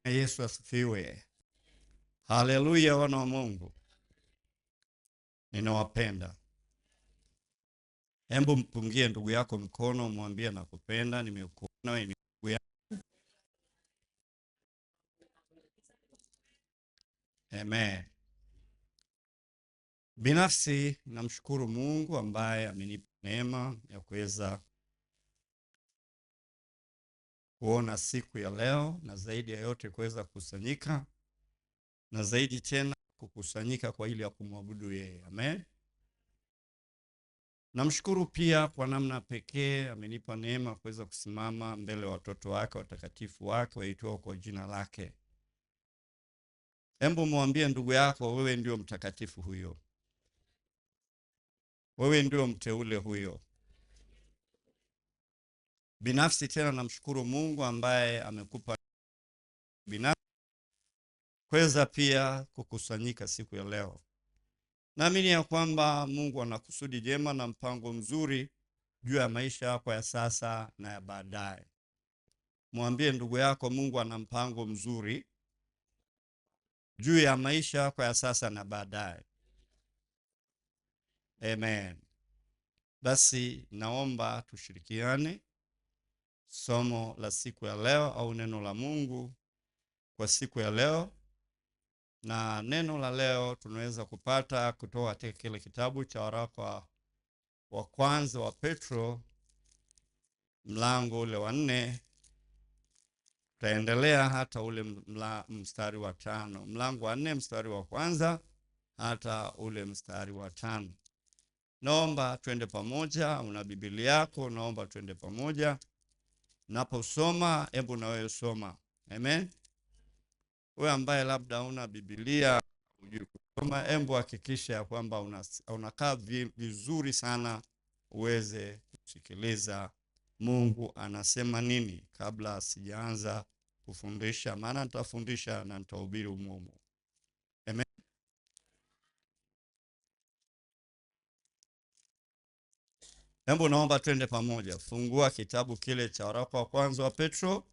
Yesu asifiwe. Haleluya, wana wa Mungu. Ninawapenda. Hebu mpungie ndugu yako mkono, mwambie nakupenda, nimekuona wewe ni ndugu yangu. Amen. Binafsi namshukuru Mungu ambaye amenipa neema ya kuweza kuona siku ya leo, na zaidi ya yote kuweza kukusanyika, na zaidi tena kukusanyika kwa ili ya kumwabudu yeye. Amen. Namshukuru pia kwa namna pekee amenipa neema kuweza kusimama mbele ya watoto wake watakatifu wake waitwao kwa jina lake. Hebu mwambie ndugu yako, wewe ndio mtakatifu huyo. Wewe ndio mteule huyo. Binafsi tena namshukuru Mungu ambaye amekupa binafsi kuweza pia kukusanyika siku ya leo. Naamini ya kwamba Mungu ana kusudi jema na mpango mzuri juu ya maisha yako ya sasa na ya baadaye. Mwambie ndugu yako, Mungu ana mpango mzuri juu ya maisha yako ya sasa na baadaye. Amen. Basi naomba tushirikiane somo la siku ya leo au neno la Mungu kwa siku ya leo. Na neno la leo tunaweza kupata kutoka katika kile kitabu cha waraka wa kwanza wa Petro mlango ule wa 4. Tutaendelea hata ule mstari wa 5. Mlango wa 4 mstari wa kwanza hata ule mstari wa 5. Naomba twende pamoja. Una Biblia yako? Naomba twende pamoja. Naposoma hebu na wewe soma. Amen. Wewe ambaye labda una Biblia hujui kusoma, hebu hakikisha ya kwamba unakaa vizuri sana uweze kusikiliza Mungu anasema nini kabla sijaanza kufundisha, maana nitafundisha na nitahubiri umumu. Amen. Hebu naomba twende pamoja. Fungua kitabu kile cha waraka wa kwanza wa Petro,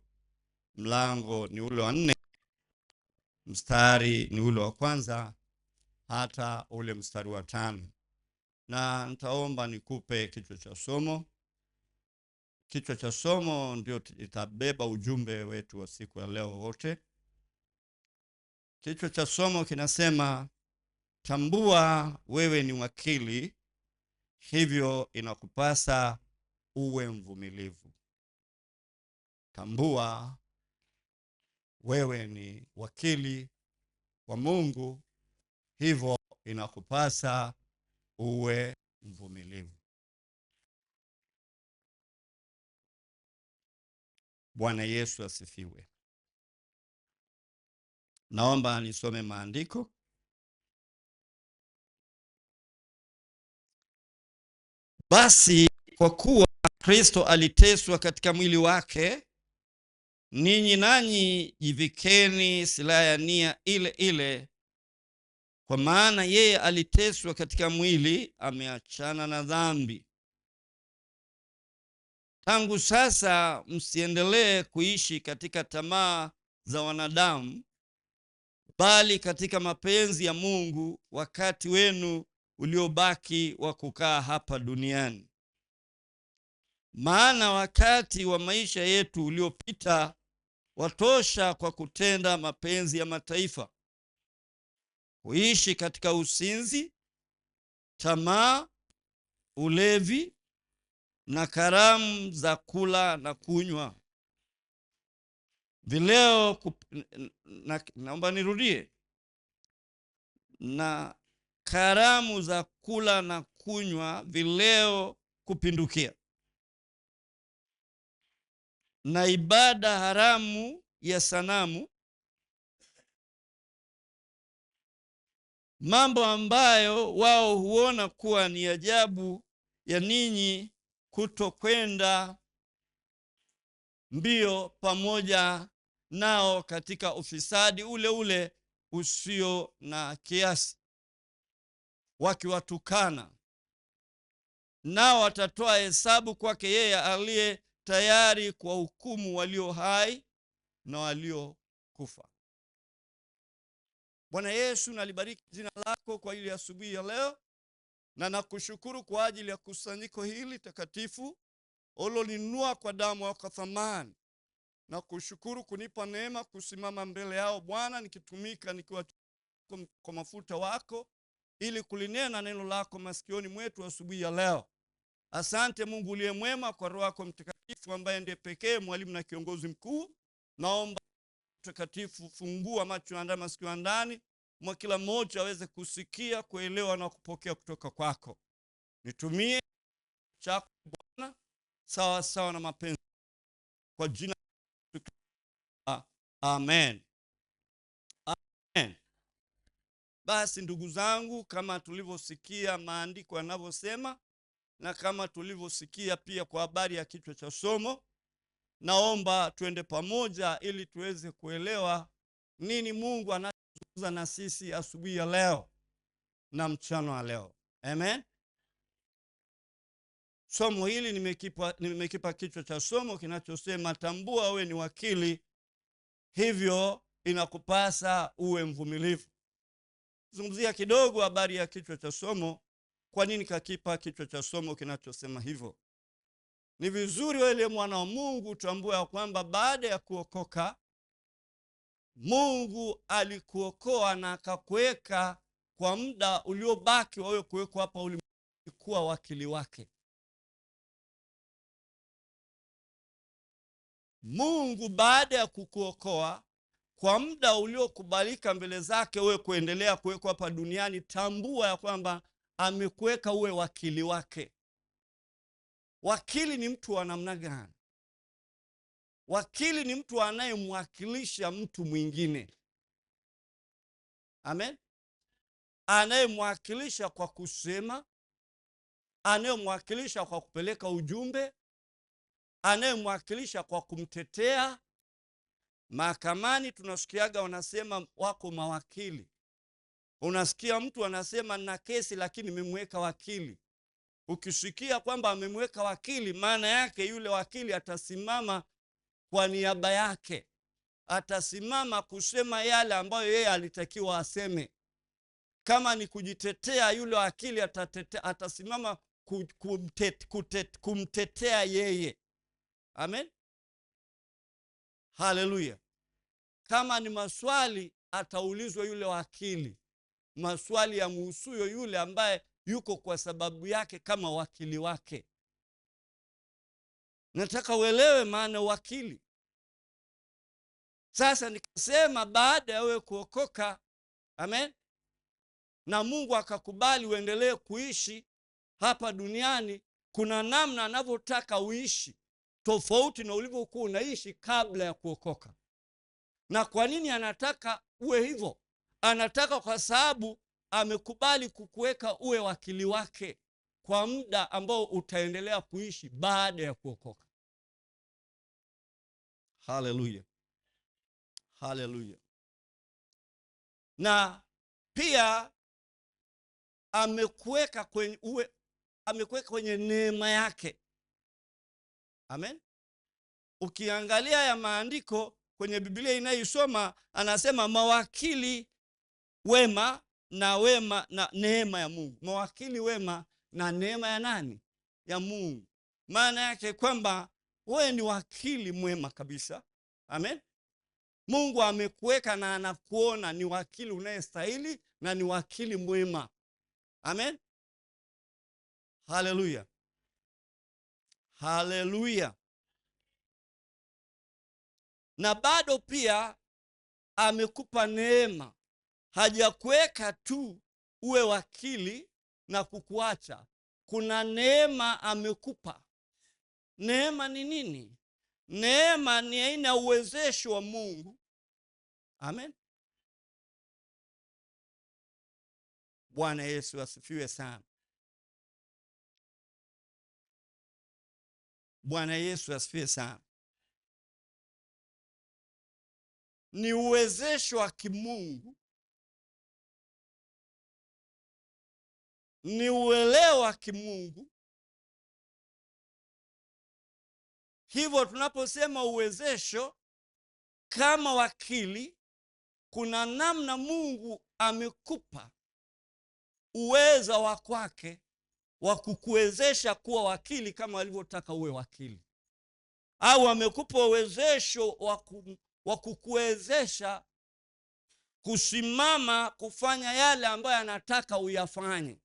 mlango ni ule wa 4, mstari ni ule wa kwanza hata ule mstari wa 5. Na nitaomba nikupe kichwa cha somo. Kichwa cha somo ndio itabeba ujumbe wetu wa siku ya leo wote. Kichwa cha somo kinasema, tambua wewe ni wakili, hivyo inakupasa uwe mvumilivu. Tambua wewe ni wakili wa Mungu, hivyo inakupasa uwe mvumilivu. Bwana Yesu asifiwe. Naomba nisome maandiko. Basi kwa kuwa Kristo aliteswa katika mwili wake, ninyi nanyi jivikeni silaha ya nia ile ile, kwa maana yeye aliteswa katika mwili, ameachana na dhambi. Tangu sasa msiendelee kuishi katika tamaa za wanadamu, bali katika mapenzi ya Mungu wakati wenu uliobaki wa kukaa hapa duniani. Maana wakati wa maisha yetu uliopita watosha kwa kutenda mapenzi ya mataifa, kuishi katika usinzi, tamaa, ulevi na karamu za kula na kunywa. Vileo naomba nirudie. Na karamu za kula na kunywa, vileo kupindukia, na ibada haramu ya sanamu, mambo ambayo wao huona kuwa ni ajabu ya ninyi kutokwenda mbio pamoja nao katika ufisadi ule ule usio na kiasi, wakiwatukana. Nao watatoa hesabu kwake yeye aliye tayari kwa hukumu walio hai na walio kufa. Bwana Yesu, nalibariki jina lako kwa ile asubuhi ya leo, na nakushukuru kwa ajili ya kusanyiko hili takatifu ulolinunua kwa damu yako thamani. Nakushukuru kunipa neema kusimama mbele yao Bwana, nikitumika nikiwa kwa mafuta wako, ili kulinena neno lako masikioni mwetu asubuhi ya leo. Asante Mungu uliye mwema, kwa Roho yako Mtakatifu ambaye ndiye pekee mwalimu na kiongozi mkuu. Naomba Mtakatifu, fungua macho na masikio ya ndani mwa kila mmoja aweze kusikia, kuelewa na kupokea kutoka kwako. Nitumie chako Bwana sawa sawa na mapenzi, kwa jina amen. Amen. Basi ndugu zangu, kama tulivyosikia maandiko yanavyosema, na kama tulivyosikia pia kwa habari ya kichwa cha somo, naomba tuende pamoja ili tuweze kuelewa nini Mungu anazungumza na sisi asubuhi ya leo na mchana wa leo. Amen. Somo hili nimekipa kichwa cha somo kinachosema tambua wewe ni wakili, hivyo inakupasa uwe mvumilivu. Zungumzia kidogo habari ya kichwa cha somo. Kwa nini kakipa kichwa cha somo kinachosema hivyo? Ni vizuri wewe mwana wa Mungu utambue ya kwamba baada ya kuokoka, Mungu alikuokoa na akakuweka kwa muda uliobaki wewe kuwekwa hapa ulimwenguni kuwa wakili wake. Mungu baada ya kukuokoa kwa muda uliokubalika mbele zake wewe kuendelea kuwekwa hapa duniani, tambua ya kwamba amekuweka uwe wakili wake. Wakili ni mtu wa namna gani? Wakili ni mtu anayemwakilisha mtu mwingine. Amen. Anayemwakilisha kwa kusema, anayemwakilisha kwa kupeleka ujumbe, anayemwakilisha kwa kumtetea. Mahakamani tunasikiaga wanasema wako mawakili. Unasikia mtu anasema na kesi lakini nimemweka wakili. Ukisikia kwamba amemweka wakili, maana yake yule wakili atasimama kwa niaba yake, atasimama kusema yale ambayo yeye alitakiwa aseme. Kama ni kujitetea, yule wakili atasimama kumtetea yeye. Amen. Haleluya. Kama ni maswali, ataulizwa yule wakili maswali ya mhusuyo yule ambaye yuko kwa sababu yake kama wakili wake. Nataka uelewe maana wakili. Sasa nikasema baada ya wewe kuokoka, amen, na Mungu akakubali uendelee kuishi hapa duniani, kuna namna anavyotaka uishi tofauti na ulivyokuwa unaishi kabla ya kuokoka. Na kwa nini anataka uwe hivyo? Anataka kwa sababu amekubali kukuweka uwe wakili wake kwa muda ambao utaendelea kuishi baada ya kuokoka. Haleluya. Haleluya. Na pia amekuweka kwenye neema yake. Amen. Ukiangalia ya maandiko kwenye Biblia inayosoma, anasema mawakili wema na neema ya Mungu. Mawakili wema na neema ya nani? Ya Mungu. Maana yake kwamba wewe ni wakili mwema kabisa. Amen. Mungu amekuweka na anakuona ni wakili unayestahili na ni wakili mwema. Amen. Haleluya. Haleluya. Na bado pia amekupa neema. Hajakuweka tu uwe wakili na kukuacha. Kuna neema amekupa. Neema ni nini? Neema ni aina ya uwezesho wa Mungu. Amen. Bwana Yesu asifiwe sana. Bwana Yesu asifiwe sana. Ni uwezesho wa kimungu, ni uelewa wa kimungu. Hivyo tunaposema uwezesho, kama wakili, kuna namna Mungu amekupa uweza wa kwake wa kukuwezesha kuwa wakili kama alivyotaka uwe wakili, au amekupa uwezesho wa kukuwezesha kusimama kufanya yale ambayo anataka uyafanye.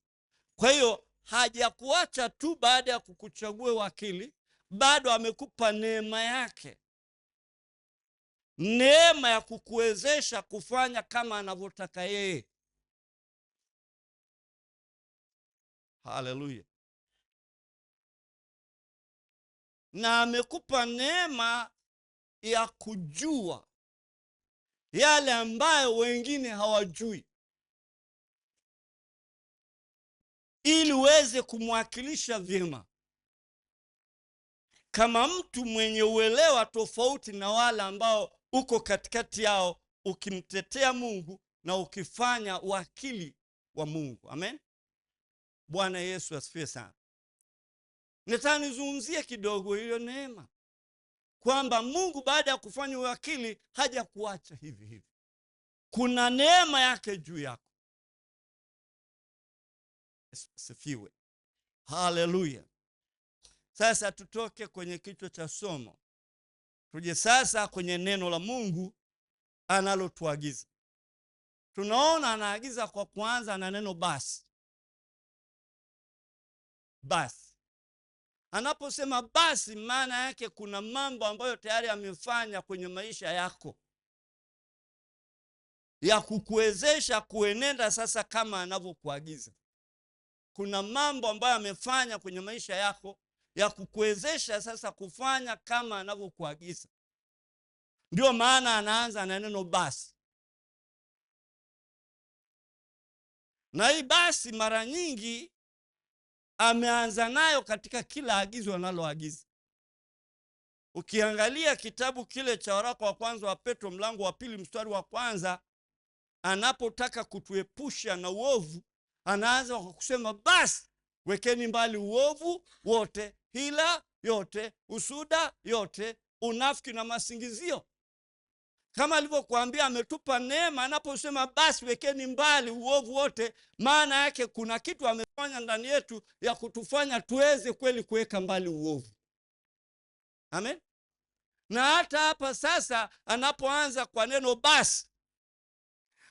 Kwa hiyo hajakuacha tu baada ya kukuchagua wakili, bado amekupa neema yake, neema ya kukuwezesha kufanya kama anavyotaka yeye. Haleluya. Na amekupa neema ya kujua yale ambayo wengine hawajui, ili uweze kumwakilisha vyema kama mtu mwenye uelewa tofauti na wale ambao uko katikati yao, ukimtetea Mungu na ukifanya wakili wa Mungu. Amen. Bwana Yesu asifiwe sana. Nataka nizungumzie kidogo hiyo neema, kwamba Mungu baada ya kufanya wakili hajakuacha hivi hivi. Kuna neema yake juu yako. Sifiwe. Haleluya. Sasa tutoke kwenye kichwa cha somo, tuje sasa kwenye neno la Mungu analotuagiza. Tunaona anaagiza kwa kwanza na neno basi. Basi. Anaposema basi, maana yake kuna mambo ambayo tayari amefanya kwenye maisha yako ya kukuwezesha kuenenda sasa kama anavyokuagiza. Kuna mambo ambayo amefanya kwenye maisha yako ya kukuwezesha sasa kufanya kama anavyokuagiza. Ndio maana anaanza na neno basi. Na hii basi mara nyingi ameanza nayo katika kila agizo analoagiza. Ukiangalia kitabu kile cha waraka wa kwanza wa Petro mlango wa 2 mstari wa 1, anapotaka kutuepusha na uovu, anaanza kwa kusema basi wekeni mbali uovu wote, hila yote, usuda yote, unafiki na masingizio. Kama alivyokuambia ametupa neema, anaposema basi wekeni mbali uovu wote, maana yake kuna kitu amefanya ndani yetu ya kutufanya tuweze kweli kuweka mbali uovu. Amen. Na hata hapa sasa anapoanza kwa neno basi,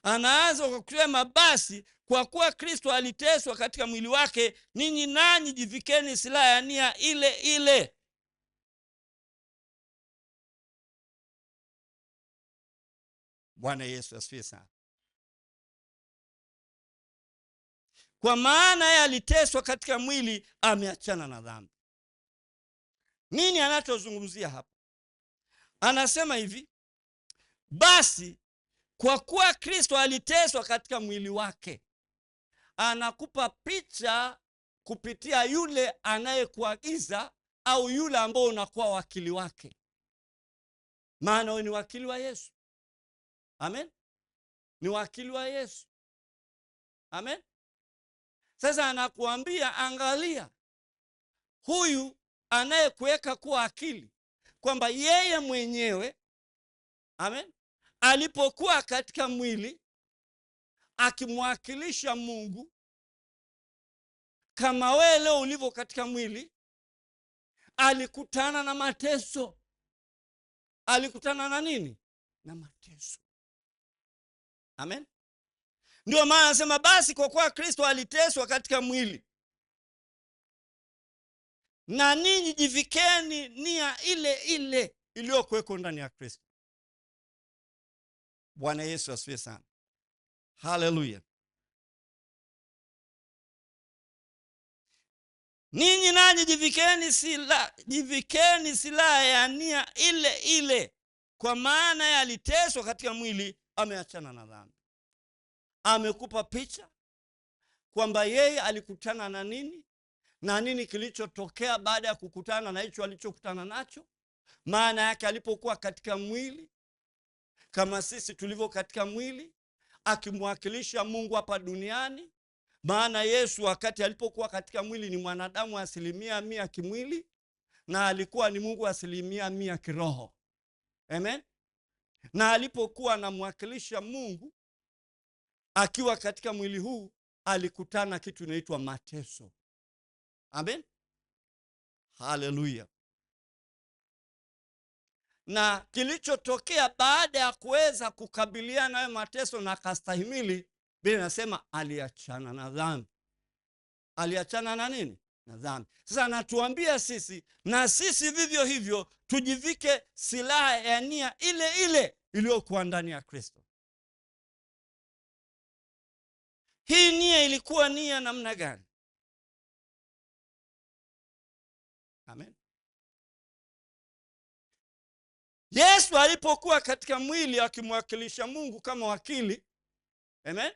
anaanza kwa kusema basi kwa kuwa Kristo aliteswa katika mwili wake, ninyi nanyi jivikeni silaha ya nia ile ile. Bwana Yesu asifiwe sana. Kwa maana yeye aliteswa katika mwili, ameachana na dhambi. Nini anachozungumzia hapa? Anasema hivi, basi kwa kuwa Kristo aliteswa katika mwili wake. Anakupa picha kupitia yule anayekuagiza au yule ambao unakuwa wakili wake. Maana wewe ni wakili wa Yesu. Amen. Ni wakili wa Yesu. Amen. Sasa anakuambia angalia, huyu anayekuweka kuwa akili, kwamba yeye mwenyewe, amen, alipokuwa katika mwili akimwakilisha Mungu, kama wewe leo ulivyo katika mwili, alikutana na mateso. Alikutana na nini? Na mateso. Amen. Ndio maana anasema basi kwa kuwa Kristo aliteswa katika mwili, na ninyi jivikeni nia ile ile iliyokuweko ndani ya Kristo. Bwana Yesu asifiwe sana. Haleluya. Ninyi nanyi jivikeni silaha ya nia ile ile, kwa maana yeye aliteswa katika mwili, ameachana na dhambi. Amekupa picha kwamba yeye alikutana na nini na nini kilichotokea baada ya kukutana na hicho alichokutana nacho. Maana yake alipokuwa katika mwili, kama sisi tulivyo katika mwili, akimwakilisha Mungu hapa duniani. Maana Yesu wakati alipokuwa katika mwili ni mwanadamu 100% kimwili, na alikuwa ni Mungu 100% kiroho. Amen. Na alipokuwa anamwakilisha Mungu akiwa katika mwili huu, alikutana kitu inaitwa mateso. Amen. Haleluya. Na kilichotokea baada ya kuweza kukabiliana nayo mateso na akastahimili, Biblia inasema aliachana na dhambi. Aliachana na nini? Na dhambi. Sasa anatuambia sisi, na sisi vivyo hivyo tujivike silaha ya nia ile ile iliyokuwa ndani ya Kristo. Hii nia ilikuwa nia namna gani? Amen. Yesu alipokuwa katika mwili akimwakilisha Mungu kama wakili, amen,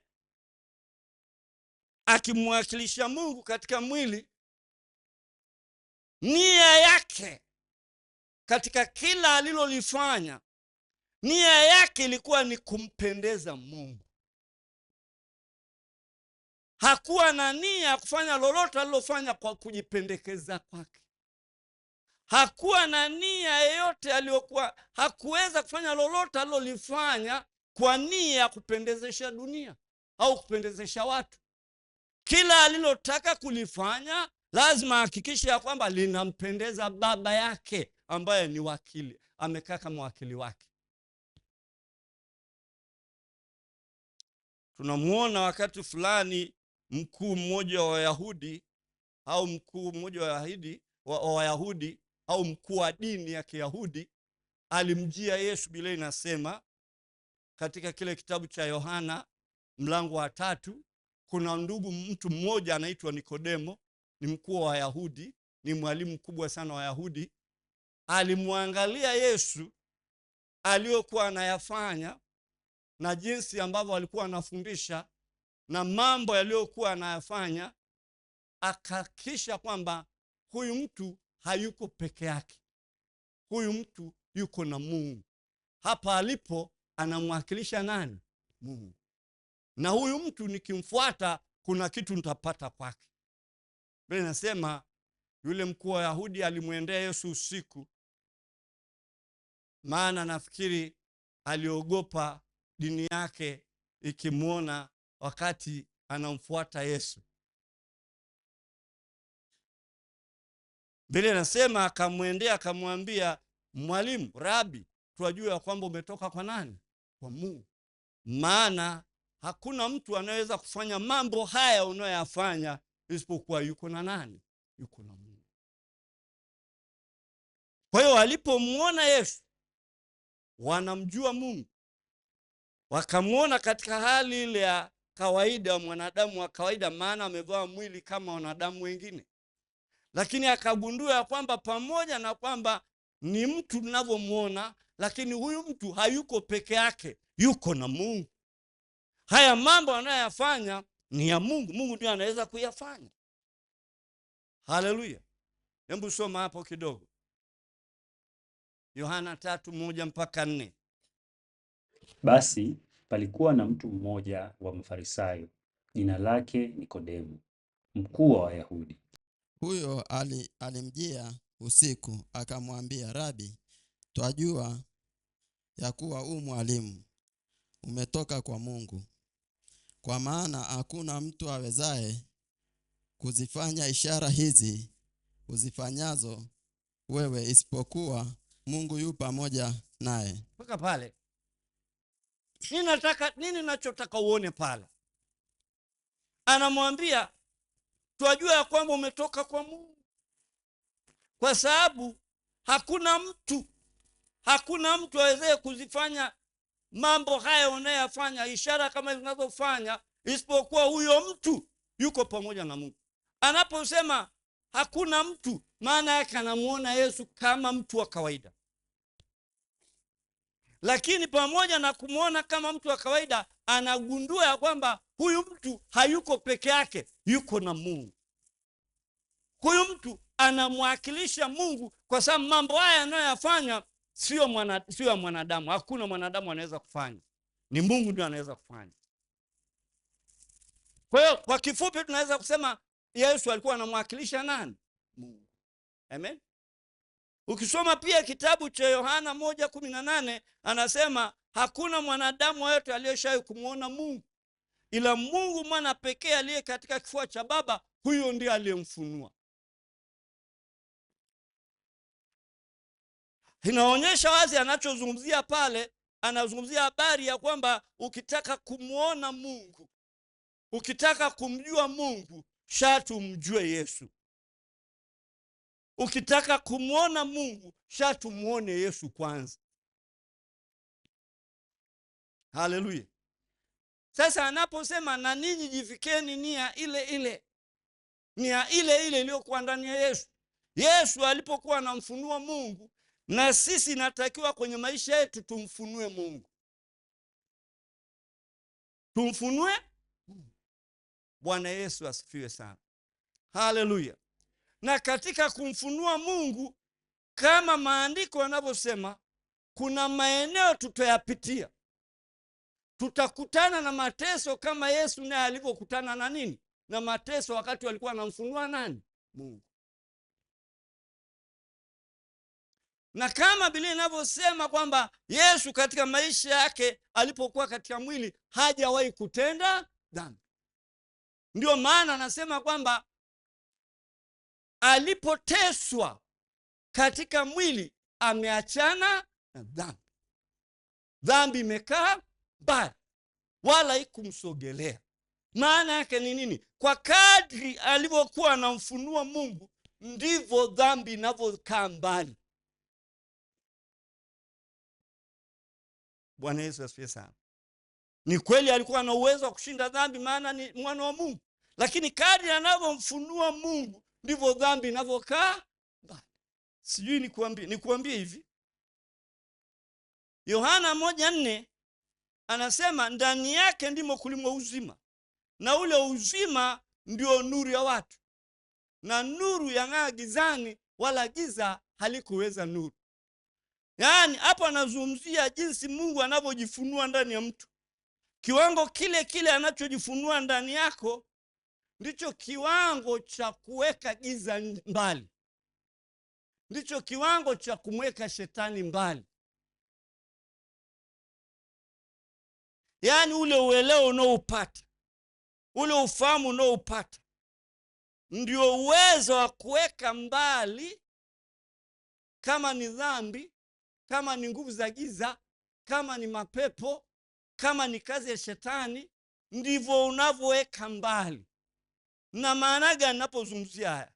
akimwakilisha Mungu katika mwili, nia yake katika kila alilolifanya, nia yake ilikuwa ni kumpendeza Mungu. Hakuwa na nia ya kufanya lolote alilofanya kwa kujipendekeza kwake. Hakuwa na nia yoyote aliyokuwa, hakuweza kufanya lolote alilolifanya kwa nia ya kupendezesha dunia au kupendezesha watu. Kila alilotaka kulifanya lazima hakikishe ya kwamba linampendeza Baba yake ambaye ni wakili, amekaa kama wakili wake. Tunamuona wakati fulani mkuu mmoja wa Wayahudi au mkuu mmoja wa Wayahudi au mkuu wa dini ya Kiyahudi alimjia Yesu. Biblia inasema katika kile kitabu cha Yohana mlango wa 3, kuna mtu mmoja anaitwa Nikodemo, ni mkuu wa Wayahudi, ni mwalimu mkubwa sana wa Wayahudi. Alimwangalia Yesu aliyokuwa anayafanya na jinsi ambavyo alikuwa anafundisha na mambo yaliyokuwa anayafanya, akahakikisha kwamba huyu mtu hayuko peke yake, huyu mtu yuko na Mungu. Hapa alipo anamwakilisha nani? Mungu. Na huyu mtu nikimfuata kuna kitu nitapata kwake. Biblia inasema yule mkuu wa Yahudi alimwendea Yesu usiku, maana nafikiri aliogopa dini yake ikimwona wakati anamfuata Yesu. Biblia inasema akamwendea akamwambia, mwalimu, rabi, tunajua kwamba umetoka kwa nani? Kwa Mungu. Maana hakuna mtu anayeweza kufanya mambo haya unayoyafanya isipokuwa yuko na nani? Yuko na Mungu. Kwa hiyo walipomwona Yesu wanamjua Mungu, wakamwona katika hali ile ya kawaida, mwanadamu wa kawaida, maana amevaa mwili kama wanadamu wengine. Lakini akagundua ya kwamba pamoja na kwamba ni mtu tunavyomwona, lakini huyu mtu hayuko peke yake, yuko na Mungu. Haya mambo anayoyafanya ni ya Mungu, Mungu ndiye anaweza kuyafanya. Haleluya. Hebu soma hapo kidogo, Yohana 3:1-4. Basi palikuwa na mtu mmoja wa Mafarisayo, jina lake Nikodemo, mkuu wa Wayahudi. Huyo alimjia usiku akamwambia, Rabi, twajua ya kuwa mwalimu umetoka kwa Mungu, kwa maana hakuna mtu awezaye kuzifanya ishara hizi uzifanyazo wewe isipokuwa Mungu yu pamoja naye. Mpaka pale. Nini nachotaka uone pale? Anamwambia twajua ya kwamba umetoka kwa Mungu, kwa sababu hakuna mtu awezaye kuzifanya mambo haya unayofanya, ishara kama zinazofanya, isipokuwa huyo mtu yuko pamoja na Mungu. Anaposema hakuna mtu, maana yake anamuona Yesu kama mtu wa kawaida. Lakini pamoja na kumuona kama mtu wa kawaida, anagundua ya kwamba huyu mtu hayuko peke yake, yuko na Mungu. Huyu mtu anamwakilisha Mungu, kwa sababu mambo haya anayoyafanya sio ya mwanadamu. Hakuna mwanadamu anaweza kufanya, ni Mungu ndiye anaweza kufanya. Kwa hiyo kwa kifupi tunaweza kusema Yesu alikuwa anamwakilisha nani? Mungu. Amen. Ukisoma pia kitabu cha Yohana 1:18 anasema hakuna mwanadamu yote aliyeshawahi kumwona Mungu, ila Mungu mwana pekee aliye katika kifua cha Baba, huyo ndiye aliyemfunua. Inaonyesha wazi anachozungumzia pale, anazungumzia habari ya kwamba ukitaka kumwona Mungu, ukitaka kumjua Mungu, sharti umjue Yesu. Ukitaka kumwona Mungu, sharti muone Yesu kwanza. Haleluya. Sasa anaposema na ninyi jivikeni nia ile ile, nia ile ile iliyokuwa ndani ya Yesu. Yesu alipokuwa anamfunua Mungu, na sisi natakiwa kwenye maisha yetu tumfunue Mungu. Tumfunue Mungu. Bwana Yesu asifiwe sana. Haleluya. Na katika kumfunua Mungu, kama maandiko yanavyosema, kuna maeneo tutayapitia. Tutakutana na mateso kama Yesu naye alivyokutana na nini? Na mateso wakati walikuwa anamfunua nani? Mungu. Na kama Biblia inavyosema kwamba Yesu katika maisha yake alipokuwa katika mwili hajawahi kutenda dhambi. Ndio maana anasema kwamba alipoteswa katika mwili ameachana na dhambi. Dhambi imekaa mbali wala ikumsogelea. Maana yake ni nini? Kwa kadri alivyokuwa anamfunua Mungu, ndivyo dhambi inavyokaa mbali. Bwana Yesu asifiwe sana. Ni kweli alikuwa na uwezo wa kushinda dhambi, maana ni mwana wa Mungu, lakini kadri anavyomfunua Mungu ndivyo dhambi inavyokaa mbali. Sijui nikuambie hivi. Yohana 1:4 anasema ndani yake ndimo kulimo uzima, na ule uzima ndio nuru ya watu, na nuru yang'aa gizani, wala giza halikuweza nuru. Yaani hapo anazungumzia jinsi Mungu anavyojifunua ndani ya mtu. Kiwango kile kile anachojifunua ndani yako ndicho kiwango cha kuweka giza mbali, ndicho kiwango cha kumweka shetani mbali. Yaani ule uelewa unaoupata, ule ufahamu unaoupata, ndio uwezo wa kuweka mbali kama ni dhambi, kama ni nguvu za giza, kama ni mapepo, kama ni kazi ya shetani, ndivyo unavyoweka mbali. Na maana gani ninapozungumzia haya?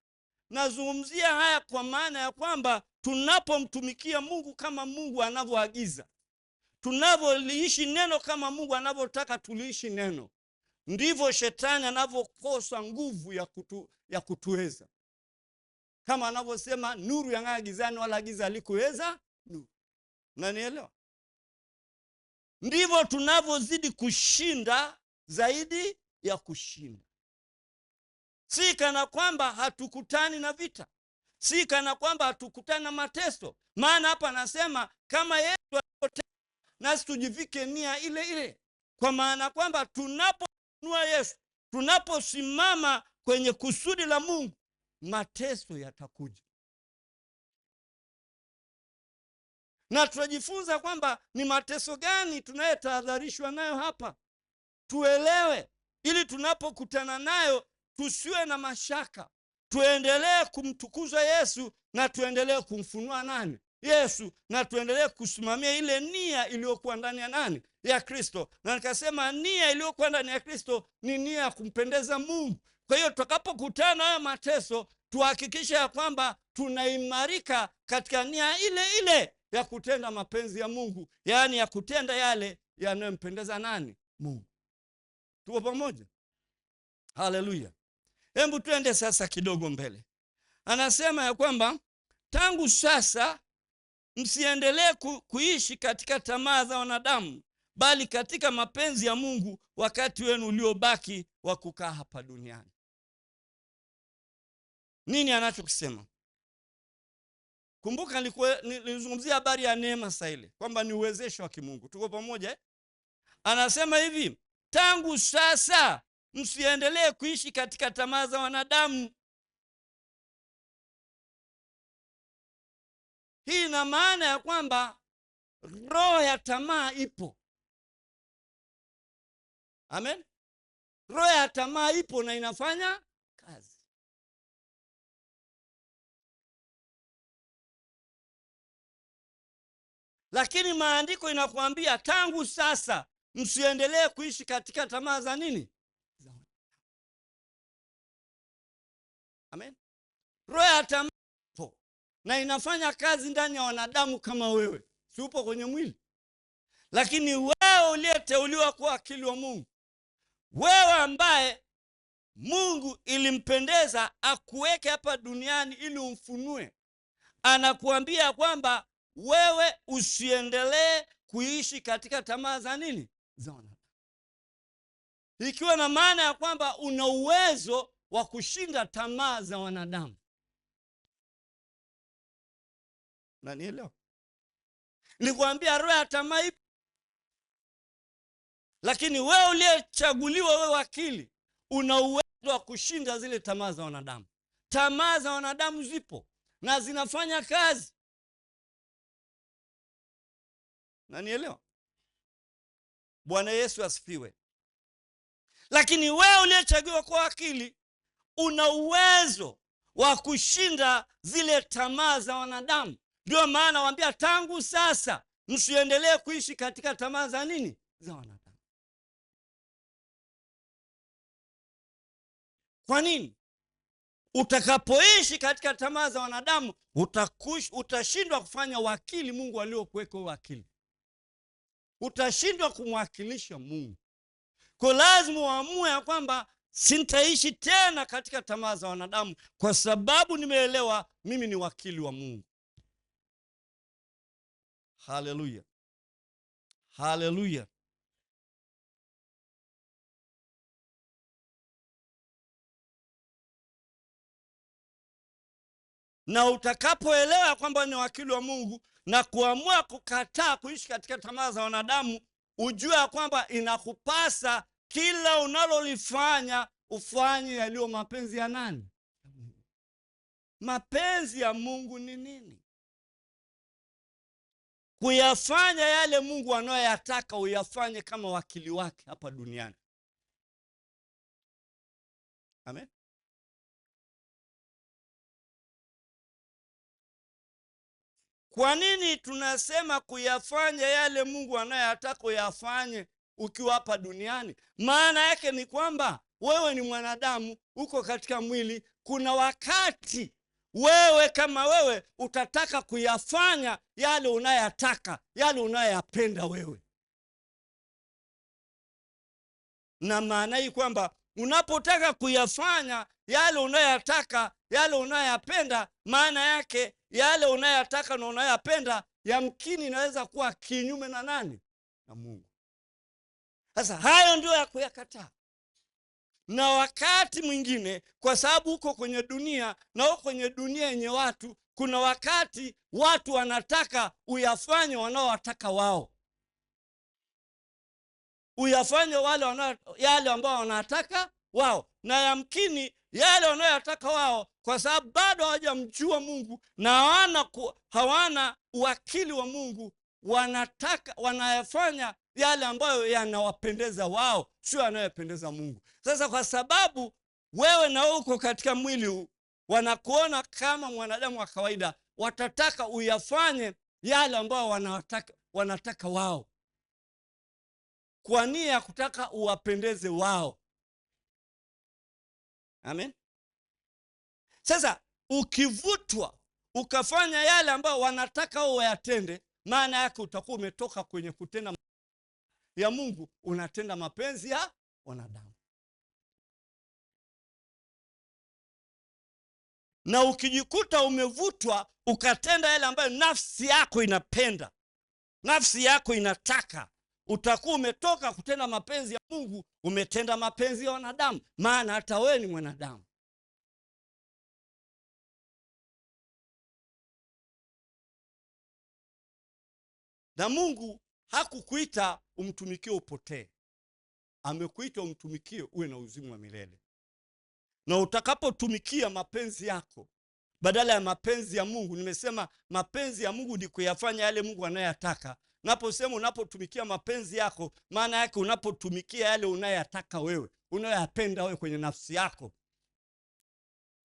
Nazungumzia haya kwa maana ya kwamba tunapomtumikia Mungu kama Mungu anavyoagiza, tunavyoliishi neno kama Mungu anavyotaka tuliishi neno, ndivyo shetani anavyokosa nguvu ya kutuweza. Kama anavyosema nuru yang'aa gizani, wala giza halikuweza nuru. Unanielewa? Ndivyo tunavyozidi kushinda zaidi ya kushinda. Si kana kwamba hatukutani na vita, si kana kwamba hatukutani na mateso. Maana hapa anasema kama Yesu alipoteswa, nasi tujivike nia ile ile. Kwa maana kwamba tunapofunua Yesu, tunaposimama kwenye kusudi la Mungu, mateso yatakuja. Na tunajifunza kwamba ni mateso gani tunayotahadharishwa nayo hapa. Tuelewe ili tunapokutana nayo tusiwe na mashaka. Tuendelee kumtukuza Yesu na tuendelee kumfunua nani? Yesu, na tuendelee kusimamia ile nia iliyokuwa ndani ya nani? Ya Kristo. Na nikasema nia iliyokuwa ndani ya Kristo ni nia ya kumpendeza Mungu. Kwa hiyo tutakapokutana na mateso, tuhakikishe ya kwamba tunaimarika katika nia ile ile ya kutenda mapenzi ya Mungu, yaani ya kutenda yale yanayompendeza nani? Mungu. Tuko pamoja? Haleluya. Hebu tuende sasa kidogo mbele. Anasema ya kwamba tangu sasa msiendelee kuishi katika tamaa za wanadamu, bali katika mapenzi ya Mungu wakati wenu uliobaki wa kukaa hapa duniani. Nini anachokisema? Kumbuka nilizungumzia habari ya neema sasa ile, kwamba ni uwezesho wa kimungu. Tuko pamoja eh? Anasema hivi, tangu sasa msiendelee kuishi katika tamaa za wanadamu. Hii ina maana ya kwamba roho ya tamaa ipo. Amen. Roho ya tamaa ipo na inafanya kazi. Lakini maandiko inakuambia tangu sasa msiendelee kuishi katika tamaa za nini? Amen. Roho ya tamaa ipo na inafanya kazi ndani ya wanadamu kama wewe. Si upo kwenye mwili? Lakini wewe uliyeteuliwa kuwa akili wa Mungu, wewe ambaye Mungu ilimpendeza akuweke hapa duniani ili umfunue, anakuambia kwamba wewe usiendelee kuishi katika tamaa za nini? Za wanadamu. Ikiwa na maana ya kwamba una uwezo wa kushinda tamaa za wanadamu. Unanielewa? Nilikwambia roho ya tamaa ipo. Lakini wewe uliyechaguliwa, wewe akili, una uwezo wa kushinda zile tamaa za wanadamu. Tamaa za wanadamu zipo na zinafanya kazi. Unanielewa? Bwana Yesu asifiwe. Lakini wewe uliyechaguliwa kwa akili, una uwezo wa kushinda zile tamaa za wanadamu. Ndio maana waambia tangu sasa msiendelee kuishi katika tamaa za nini? Za wanadamu. Kwa nini? Utakapoishi katika tamaa za wanadamu, utashindwa kufanya wakili Mungu aliokuweka wakili. Utashindwa kumwakilisha Mungu. Kwa lazima uamue ya kwamba sintaishi tena katika tamaa za wanadamu, kwa sababu nimeelewa mimi ni wakili wa Mungu. Haleluya. Haleluya. Na utakapoelewa kwamba ni wakili wa Mungu na kuamua kukataa kuishi katika tamaa za wanadamu, ujue kwamba inakupasa kila unalolifanya ufanye yaliyo mapenzi ya nani? Mapenzi ya Mungu ni nini? Kuyafanya yale Mungu anayoyataka uyafanye kama wakili wake hapa duniani. Amen. Kwa nini tunasema kuyafanya yale Mungu anayoyataka uyafanye ukiwa hapa duniani? Maana yake ni kwamba wewe ni mwanadamu, uko katika mwili. Kuna wakati wewe kama wewe utataka kuyafanya yale unayoyataka, yale unayoyapenda wewe. Na maana hii kwamba unapotaka kuyafanya yale unayoyataka, yale unayoyapenda, maana yake yale unayoyataka na unayoyapenda yamkini inaweza kuwa kinyume na nani? Na Mungu. Sasa hayo ndio ya kuyakataa. Na wakati mwingine, kwa sababu uko kwenye dunia na uko kwenye dunia yenye watu, kuna wakati watu wanataka uyafanye wanaowataka wao. Uyafanye yale ambao wanataka wao. Na yamkini yale wanayotaka wao, kwa sababu bado hawajamjua Mungu na hawana uwakili wa Mungu, wanayafanya yale ambayo yanawapendeza wao, sio yanayopendeza Mungu. Sasa kwa sababu wewe na uko katika mwili huu, wanakuona kama mwanadamu wa kawaida, watataka uyafanye yale ambayo wanataka wao, kwa nia ya kutaka uwapendeze wao. Amen. Sasa ukivutwa ukafanya yale ambayo wanataka wao wayatende, maana yake utakuwa umetoka kwenye kutenda ya Mungu, unatenda mapenzi ya wanadamu. Na ukijikuta umevutwa ukatenda yale ambayo nafsi yako inapenda, nafsi yako inataka, utakuwa umetoka kutenda mapenzi ya Mungu, umetenda mapenzi ya wanadamu, maana hata wewe ni mwanadamu. Na Mungu hakukuita umtumikie upotee. Amekuita umtumikie uwe na uzima wa milele. Na utakapotumikia mapenzi yako badala ya mapenzi ya Mungu. Nimesema mapenzi ya Mungu ni kuyafanya yale Mungu anayotaka. Naposema unapotumikia mapenzi yako, maana yake unapotumikia yale unayotaka wewe, unayoyapenda wewe kwenye nafsi yako.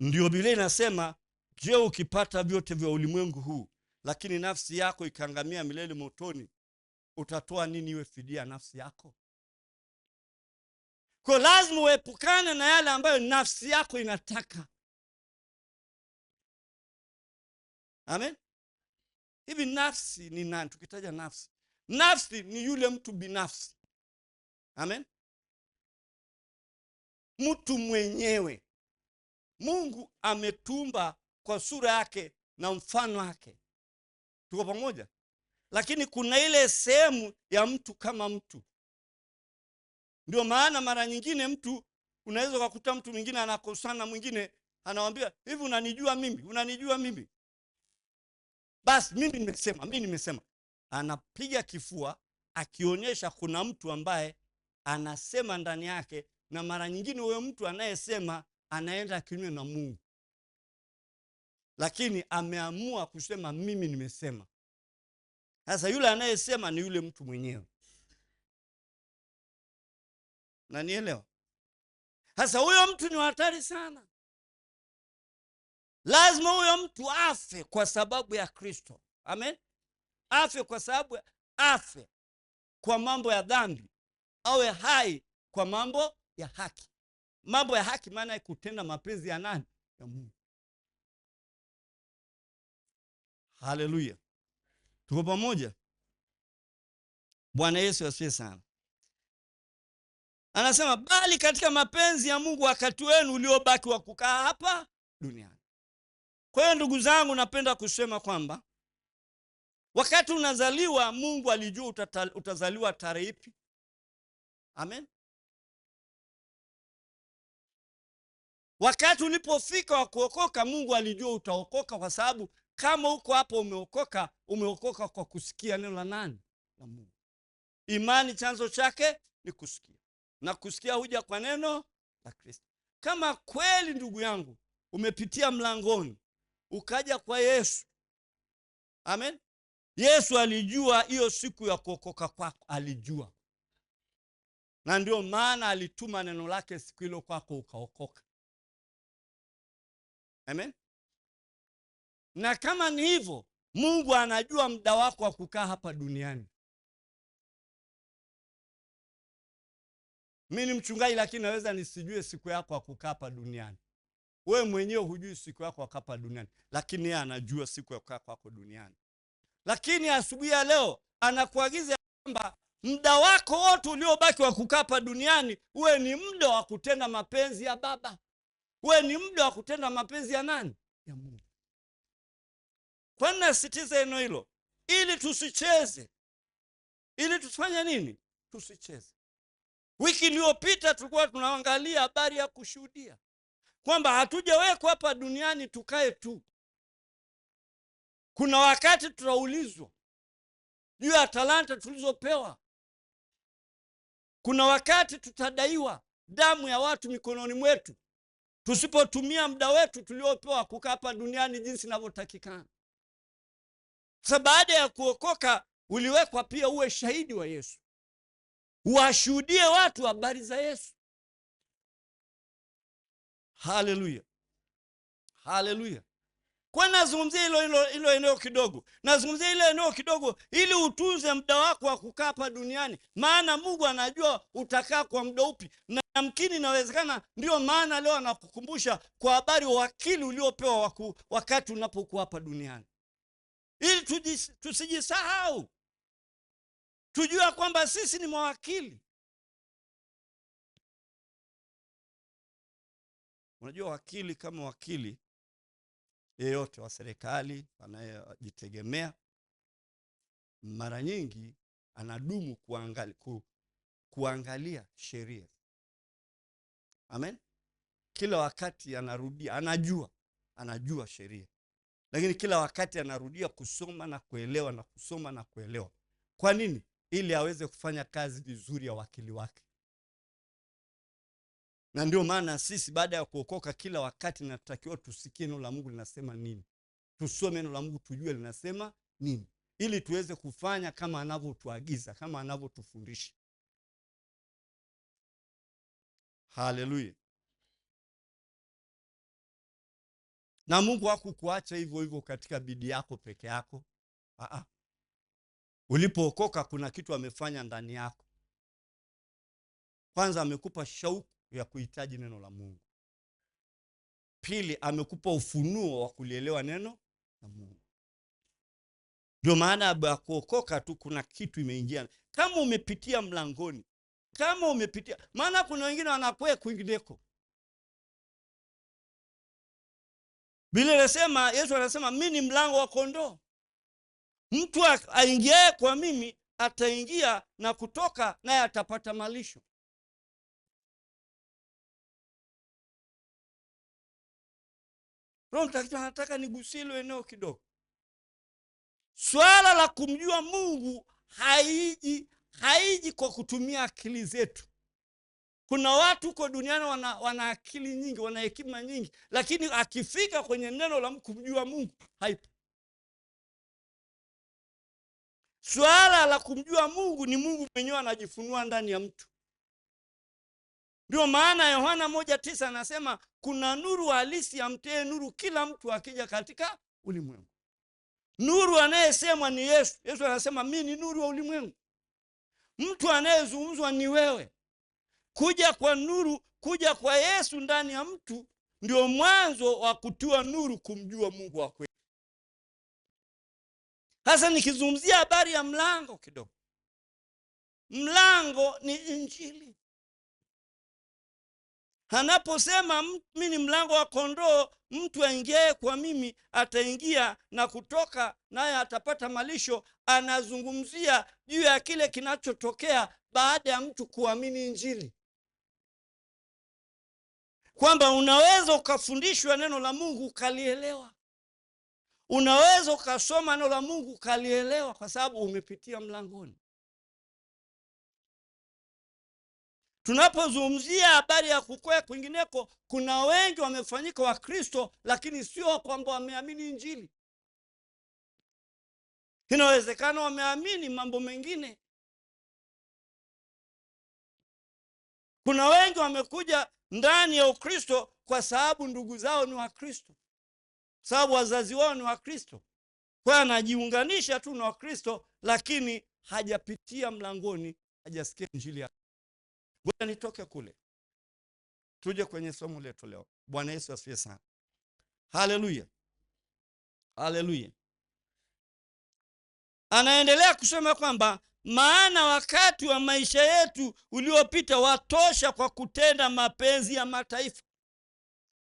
Ndio Biblia inasema, je, ukipata vyote vya ulimwengu huu lakini nafsi yako ikaangamia milele motoni, utatoa nini iwe fidia nafsi yako? Kwa lazima uepukane na yale ambayo nafsi yako inataka. Amen. Hivi nafsi ni nani? Tukitaja nafsi, nafsi ni yule mtu binafsi. Amen. Mtu mwenyewe. Mungu ametumba kwa sura yake na mfano wake. Tuko pamoja? Lakini kuna ile sehemu ya mtu kama mtu. Ndio maana mara nyingine mtu unaweza kukuta mtu mwingine anakosana mwingine, anamwambia, hivi unanijua mimi? Unanijua mimi? Basi mimi nimesema. Anapiga kifua akionyesha kuna mtu ambaye anasema ndani yake, na mara nyingine huyo mtu anayesema anaenda kinyume na Mungu. Lakini ameamua kusema mimi nimesema. Sasa yule anayesema ni yule mtu mwenyewe. Na nielewa. Sasa huyo mtu ni hatari sana. Lazima huyo mtu afe kwa sababu ya Kristo. Amen. Afe kwa sababu afe kwa mambo ya dhambi, awe hai kwa mambo ya haki. Mambo ya haki maana kutenda mapenzi ya nani? Ya Mungu. Haleluya. Tuko pamoja? Bwana Yesu asifiwe sana. Anasema, bali katika mapenzi ya Mungu wakati wenu uliobaki wa kukaa hapa duniani. Kwa hiyo ndugu zangu, napenda kusema kwamba wakati unazaliwa Mungu alijua utazaliwa tarehe ipi. Amen. Wakati ulipofika wa kuokoka Mungu alijua utaokoka, kwa sababu kama uko hapo umeokoka kwa kusikia neno la nani? La Mungu. Imani chanzo chake ni kusikia, na kusikia huja kwa neno la Kristo. Kama kweli ndugu yangu umepitia mlangoni ukaja kwa Yesu. Amen. Yesu alijua hiyo siku ya kuokoka kwako, alijua. Na ndio maana alituma neno lake siku hilo kwako ukaokoka. Amen. Na kama ni hivyo, Mungu anajua muda wako wa kukaa hapa duniani. Mimi ni mchungaji lakini naweza nisijue siku yako ya kukaa hapa duniani. Wewe mwenyewe hujui siku yako ya kukaa hapa duniani, lakini yeye anajua siku ya kukaa kwako duniani. Lakini asubuhi ya leo anakuagiza kwamba muda wako wote uliobaki wa kukaa hapa duniani uwe ni muda wa kutenda mapenzi ya Baba. Uwe ni muda wa kutenda mapenzi ya nani? Ya Mungu. Kwa nini nasisitiza neno hilo? Ili tusicheze. Ili tufanye nini? Tusicheze. Wiki iliyopita tulikuwa tunaangalia habari ya kushuhudia, kwamba hatujawekwa hapa duniani tukae tu. Kuna wakati tutaulizwa juu ya talanta tulizopewa. Kuna wakati tutadaiwa damu ya watu mikononi mwetu tusipotumia muda wetu tuliopewa kukaa hapa duniani jinsi inavyotakikana. Sasa baada ya kuokoka uliwekwa pia uwe shahidi wa Yesu, washuhudie watu habari za Yesu. Haleluya. Haleluya. Kwa nazungumzia hilo eneo kidogo. Nazungumzia hilo eneo kidogo ili utunze muda wako wa kukaa hapa duniani. Maana Mungu anajua utakaa kwa muda upi. Na yamkini inawezekana ndio maana leo anakukumbusha kwa habari wa wakili uliopewa wakati unapokuwa hapa duniani. Ili tusijisahau. Tujua kwamba sisi ni mawakili. Unajua wakili kama wakili yeyote wa serikali anayejitegemea, mara nyingi anadumu kuangalia sheria. Amen. Kila wakati anarudia, anajua sheria. Lakini kila wakati anarudia kusoma na kuelewa na kusoma na kuelewa. Kwa nini? Ili aweze kufanya kazi vizuri ya wakili wake. Na ndio maana sisi baada ya kuokoka kila wakati natakiwa tusikie neno la Mungu linasema nini, tusome neno la Mungu tujue linasema nini, ili tuweze kufanya kama anavyotuagiza, kama anavyotufundisha. Haleluya. Na Mungu hakukuacha hivyo hivyo katika bidii yako peke yako. Ulipookoka kuna kitu amefanya ndani yako. Kwanza amekupa shauku ya kuhitaji neno la Mungu. Pili, amekupa ufunuo wa kulielewa neno la Mungu. Ndio maana ya kuokoka tu kuna kitu imeingia. Kama umepitia mlangoni, kama umepitia, maana kuna wengine wanakwea kwingineko. Biblia inasema, Yesu anasema mimi ni mlango wa kondoo. Mtu aingiaye kwa mimi ataingia na kutoka, naye atapata malisho. Roho Mtakatifu anataka nigusie hilo eneo kidogo. Swala la kumjua Mungu haiji kwa kutumia akili zetu. Kuna watu huko duniani wana akili nyingi, wana hekima nyingi, lakini akifika kwenye neno la kumjua Mungu haipo. Swala la kumjua Mungu ni Mungu mwenyewe anajifunua ndani ya mtu. Ndio maana Yohana 1:9 anasema kuna nuru halisi amtee nuru kila mtu akija katika ulimwengu. Nuru anayesemwa ni Yesu. Yesu anasema mimi ni nuru ya ulimwengu. Mtu anayezungumzwa ni wewe. Kuja kwa nuru, kuja kwa Yesu ndani ya mtu ndio mwanzo wa kutua nuru kumjua Mungu wa kweli. Sasa nikizungumzia habari ya mlango kidogo. Mlango ni Injili. Anaposema mimi ni mlango wa kondoo, mtu aingiaye kwa mimi ataingia na kutoka, naye atapata malisho. Anazungumzia juu ya kile kinachotokea baada ya mtu kuamini Injili. Kwamba unaweza ukafundishwa neno la Mungu ukalielewa. Unaweza ukasoma neno la Mungu ukalielewa kwa sababu umepitia mlangoni. Tunapozungumzia habari ya kukwea kwingineko, kuna wengi wamefanyika wa Kristo, lakini sio kwamba wameamini Injili. Inawezekana wameamini mambo mengine. Kuna wengi wamekuja ndani ya Ukristo kwa sababu ndugu zao ni wa Kristo, sababu wazazi wao ni wa Kristo. Kwa anajiunganisha tu na Wakristo, lakini hajapitia mlangoni, hajasikia Injili ya. Ngoja nitoke kule, tuje kwenye somo letu leo. Bwana Yesu asifiwe sana. Haleluya, haleluya. Anaendelea kusema kwamba maana wakati wa maisha yetu uliopita watosha kwa kutenda mapenzi ya mataifa.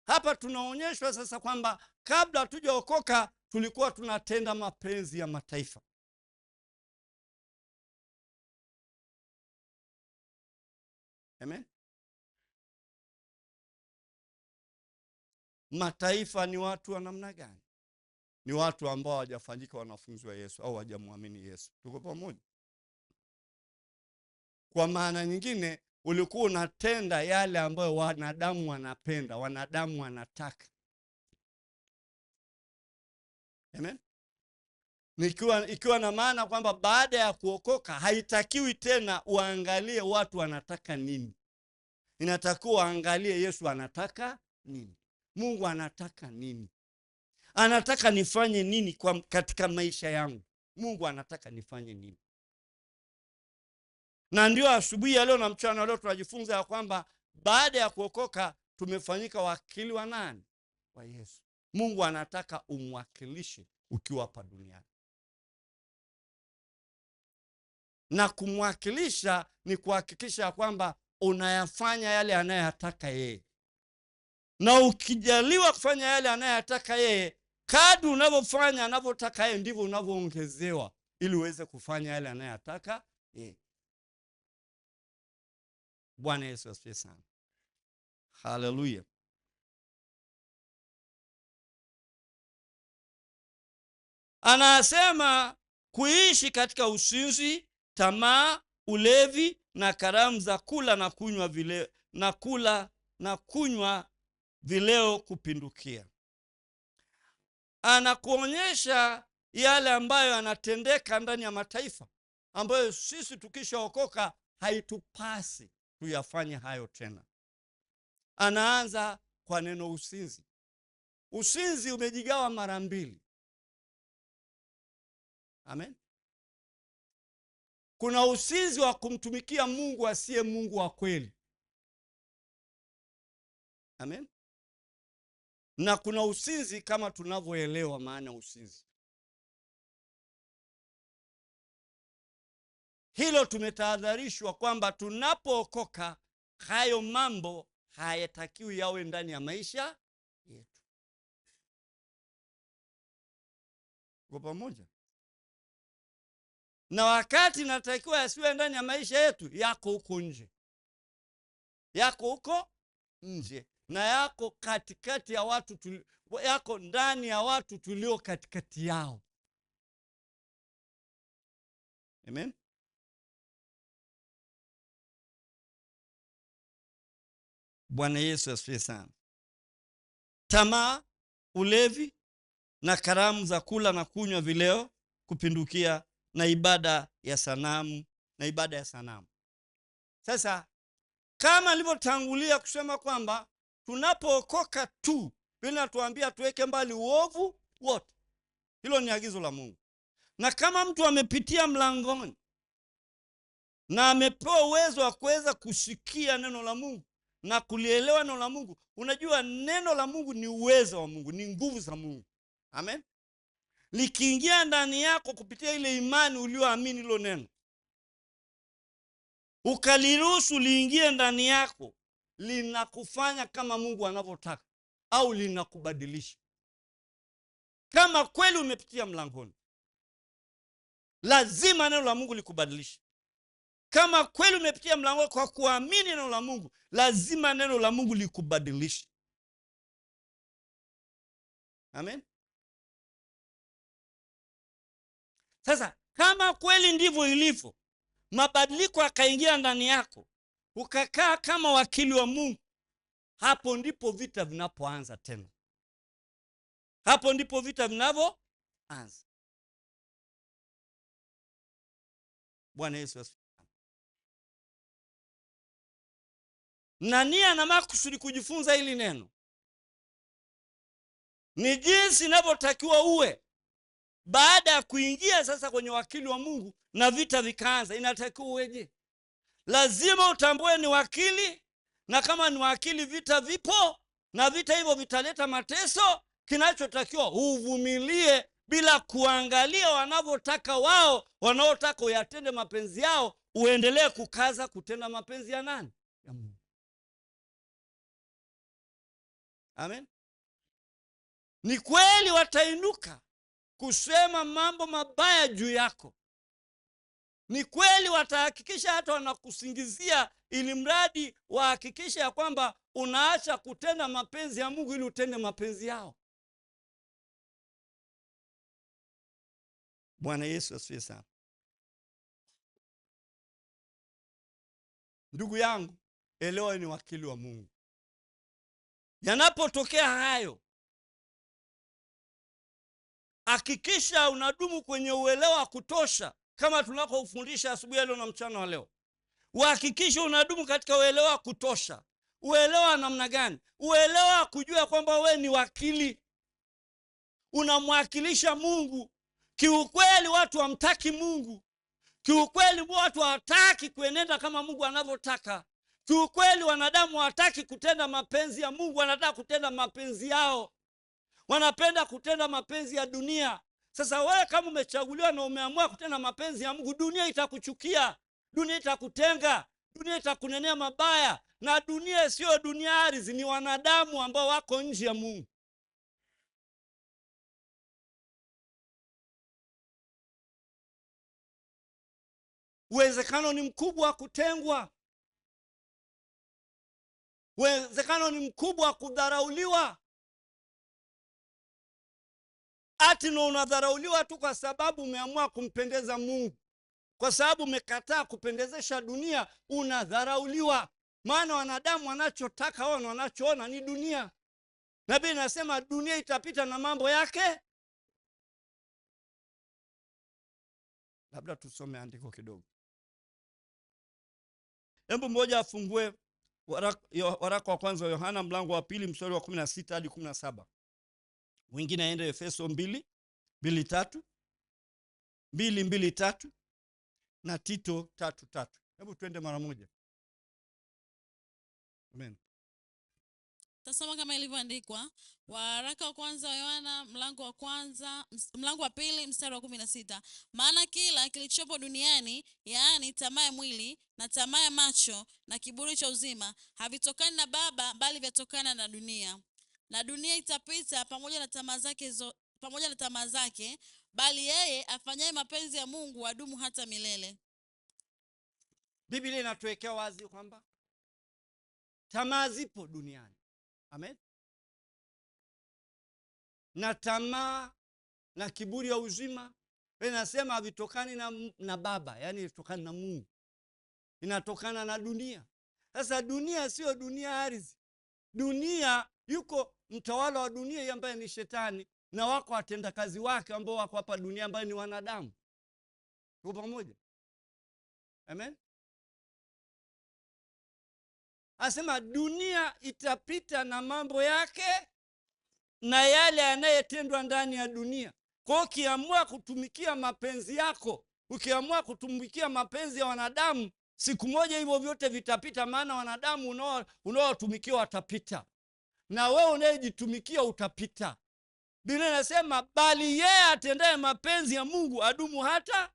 Hapa tunaonyeshwa sasa kwamba kabla hatujaokoka tulikuwa tunatenda mapenzi ya mataifa. Amen. Mataifa ni watu wa namna gani? Ni watu ambao hawajafanyika wanafunzi wa Yesu au hawajamwamini Yesu. Tuko pamoja? Kwa maana nyingine, ulikuwa unatenda yale ambayo wanadamu wanapenda, wanadamu wanataka. Amen. Ikiwa na maana kwamba baada ya kuokoka haitakiwi tena uangalie watu wanataka nini. Inatakiwa uangalie Yesu anataka nini. Mungu anataka nini? Anataka nifanye nini katika maisha yangu? Mungu anataka nifanye nini? Na ndio asubuhi ya leo na mchana leo tunajifunza ya kwamba baada ya kuokoka tumefanyika wakili wa nani? Wa Yesu. Mungu anataka umwakilishe ukiwa hapa duniani. Na kumwakilisha ni kuhakikisha kwamba unayafanya yale anayotaka yeye. Na ukijaliwa kufanya yale anayotaka yeye, kadri unavyofanya anavyotaka yeye ndivyo unavyoongezewa ili uweze kufanya yale anayotaka yeye. Bwana Yesu asifiwe sana. Haleluya. Anasema kuishi katika usinzi, tamaa, ulevi na karamu za kula na kunywa na kunywa vileo kupindukia. Anakuonyesha yale ambayo yanatendeka ndani ya mataifa, ambayo sisi tukishaokoka haitupasi tuyafanye hayo tena. Anaanza kwa neno usinzi. Usinzi umejigawa mara mbili. Amen. Kuna usinzi wa kumtumikia Mungu asiye Mungu wa kweli. Amen. Na kuna usinzi kama tunavyoelewa maana usinzi. Hilo tumetahadharishwa kwamba tunapookoka hayo mambo hayatakiwi yawe ndani ya maisha yetu. Kwa pamoja. Na wakati natakiwa yasiwe ndani ya maisha yetu, yako huko nje. Yako huko nje. Na yako katikati ya watu yako ndani ya watu tulio katikati yao. Amen. Bwana Yesu asifiwe sana. Tamaa, ulevi na karamu za kula na kunywa vileo kupindukia na ibada ya sanamu. Sasa kama nilivyotangulia kusema kwamba tunapookoka tu, Biblia inatuambia tuweke mbali uovu wote. Hilo ni agizo la Mungu. Na kama mtu amepitia mlangoni na amepewa uwezo wa kuweza kusikia neno la Mungu na kulielewa neno la Mungu, unajua neno la Mungu ni uwezo wa Mungu, ni nguvu za Mungu. Amen. Likiingia ndani yako kupitia ile imani ulioamini hilo neno, ukaliruhusu liingie ndani yako, linakufanya kama Mungu anavyotaka au linakubadilisha. Kama kweli umepitia mlangoni, lazima neno la Mungu likubadilishe. Kama kweli umepitia mlangoni kwa kuamini neno la Mungu, lazima neno la Mungu likubadilishe. Amen. Sasa kama kweli ndivyo ilivyo, mabadiliko yakaingia ndani yako, ukakaa kama wakili wa Mungu, hapo ndipo vita vinapoanza tena. Hapo ndipo vita vinavyoanza. Bwana Yesu asifiwe. Na nia na makusudi kujifunza hili neno ni jinsi inavyotakiwa uwe. Baada ya kuingia sasa kwenye wakili wa Mungu na vita vikaanza, inatakiwa uweje? Lazima utambue ni wakili, na kama ni wakili vita vipo, na vita hivyo vitaleta mateso. Kinachotakiwa uvumilie bila kuangalia wanavyotaka wao, wanaotaka uyatende mapenzi yao, uendelee kukaza kutenda mapenzi ya nani? Ya Mungu. Amen. Ni kweli watainuka kusema mambo mabaya juu yako. Ni kweli watahakikisha hata wanakusingizia, ili mradi wahakikisha ya kwamba unaacha kutenda mapenzi ya Mungu ili utende mapenzi yao. Bwana Yesu asifiwe sana. Ndugu yangu, elewa ni wakili wa Mungu. Yanapotokea hayo, hakikisha unadumu kwenye uelewa wa kutosha, kama tunakofundisha asubuhi leo na mchana wa leo. Uhakikishe unadumu katika uelewa wa kutosha. Uelewa namna gani? Uelewa kujua kwamba we ni wakili, unamwakilisha Mungu. Kiukweli watu hamtaki Mungu. Kiukweli watu hawataki kuenenda kama Mungu anavyotaka. Kiukweli wanadamu hawataki kutenda mapenzi ya Mungu, wanataka kutenda mapenzi yao. Wanapenda kutenda mapenzi ya dunia. Sasa wewe kama umechaguliwa na umeamua kutenda mapenzi ya Mungu, dunia itakuchukia, dunia itakutenga, dunia itakunenea mabaya. Na dunia sio dunia ardhi, ni wanadamu ambao wako nje ya Mungu. Uwezekano ni mkubwa wa kutengwa. Uwezekano ni mkubwa wa kudharauliwa. Ati na unadharauliwa tu kwa sababu umeamua kumpendeza Mungu. Kwa sababu umekataa kupendezesha dunia, unadharauliwa. Maana wanadamu wanachotaka wao, wanachoona ni dunia. Na Biblia inasema dunia itapita na mambo yake. Labda tusome andiko kidogo. Hebu mmoja afungue waraka wa kwanza wa Yohana mlango wa 2 mstari wa 16 hadi 17. Mwingine aende Efeso 2:2-3, 2:2-3 na Tito 3:3. Hebu twende mara moja. Amen. Tasoma kama ilivyoandikwa. Waraka wa kwanza wa Yohana mlango wa 2 mstari wa 16. Maana kila kilichopo duniani, yaani tamaa ya mwili na tamaa ya macho na kiburi cha uzima, havitokani na Baba, bali vyatokana na dunia. Na dunia itapita pamoja na tamaa zake, bali yeye afanyaye mapenzi ya Mungu adumu hata milele. Biblia inatuwekea wazi kwamba tamaa zipo duniani. Amen. Na tamaa na kiburi ya uzima, inasema havitokani na Baba, yani inatokana na Mungu, inatokana na dunia. Sasa dunia sio dunia ardhi. Dunia yuko mtawala wa dunia ambaye ni Shetani, na wako watendakazi wake ambao wako hapa dunia ambaye ni wanadamu. Tuko pamoja? Amen. Asema dunia itapita na mambo yake na yale yanayotendwa ndani ya dunia. Kwa hiyo ukiamua kutumikia mapenzi yako, ukiamua kutumikia mapenzi ya wanadamu, siku moja hivyo vyote vitapita. Maana wanadamu unaowatumikia watapita, na wewe unayejitumikia utapita. Biblia inasema bali yeye atendaye mapenzi ya Mungu adumu hata.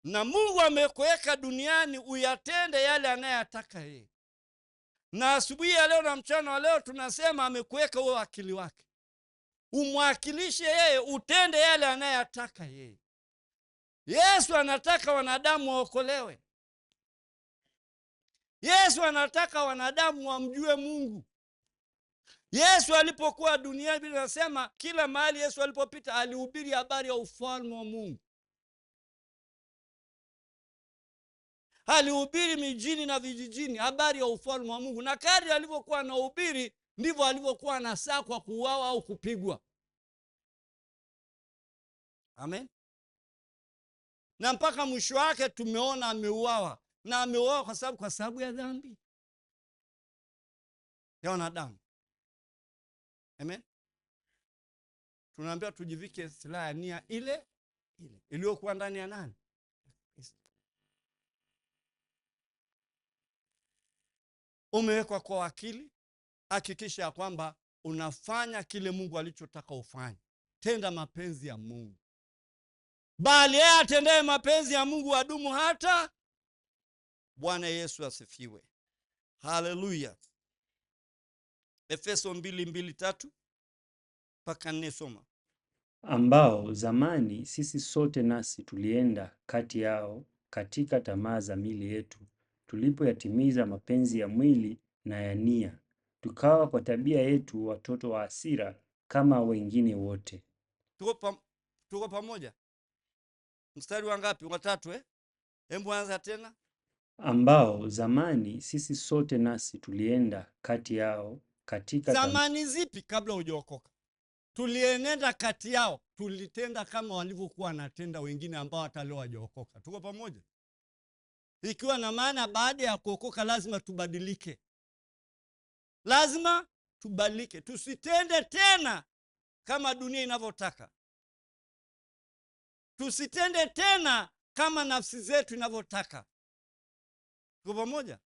Na Mungu amekuweka duniani uyatende yale anayotaka yeye. Na asubuhi ya leo na mchana wa leo tunasema amekuweka wewe akili wake, umwakilishe yeye, utende yale anayotaka yeye. Yesu anataka wanadamu waokolewe. Yesu anataka wanadamu wamjue Mungu. Yesu alipokuwa duniani, Biblia inasema kila mahali Yesu alipopita alihubiri habari ya ufalme wa Mungu. Alihubiri mijini na vijijini habari ya ufalme wa Mungu, na kadri alivyokuwa anahubiri ndivyo alivyokuwa anasakwa kuuawa au kupigwa. Amen. Na mpaka mwisho wake tumeona ameuawa, na ameuawa kwa sababu ya dhambi ya wanadamu. Amen. Tunaambiwa tujivike silaha ya nia ile iliyokuwa ndani ya nani? Umewekwa kwa akili, hakikisha ya kwamba unafanya kile Mungu alichotaka ufanye. Tenda mapenzi ya Mungu. Bali yeye atendaye mapenzi ya Mungu adumu hata. Bwana Yesu asifiwe. Haleluya. Efeso 2:2-3 mpaka 4 soma. Ambao zamani sisi sote nasi tulienda kati yao katika tamaa za miili yetu, tulipoyatimiza mapenzi ya mwili na ya nia, tukawa kwa tabia yetu watoto wa hasira kama wengine wote. Tuko pamoja? Mstari wa ngapi? Wa 3 Hebu anza tena. Ambao zamani sisi sote nasi tulienda kati yao katika zamani zipi? Kabla hujaokoka. Tulienenda kati yao, tulitenda kama walivyokuwa wanatenda wengine ambao hata leo hawajaokoka. Tuko pamoja? Ikiwa na maana baada ya kuokoka lazima tubadilike. Lazima tubadilike. Tusitende tena kama dunia inavyotaka. Tusitende tena kama nafsi zetu inavyotaka. Tuko pamoja?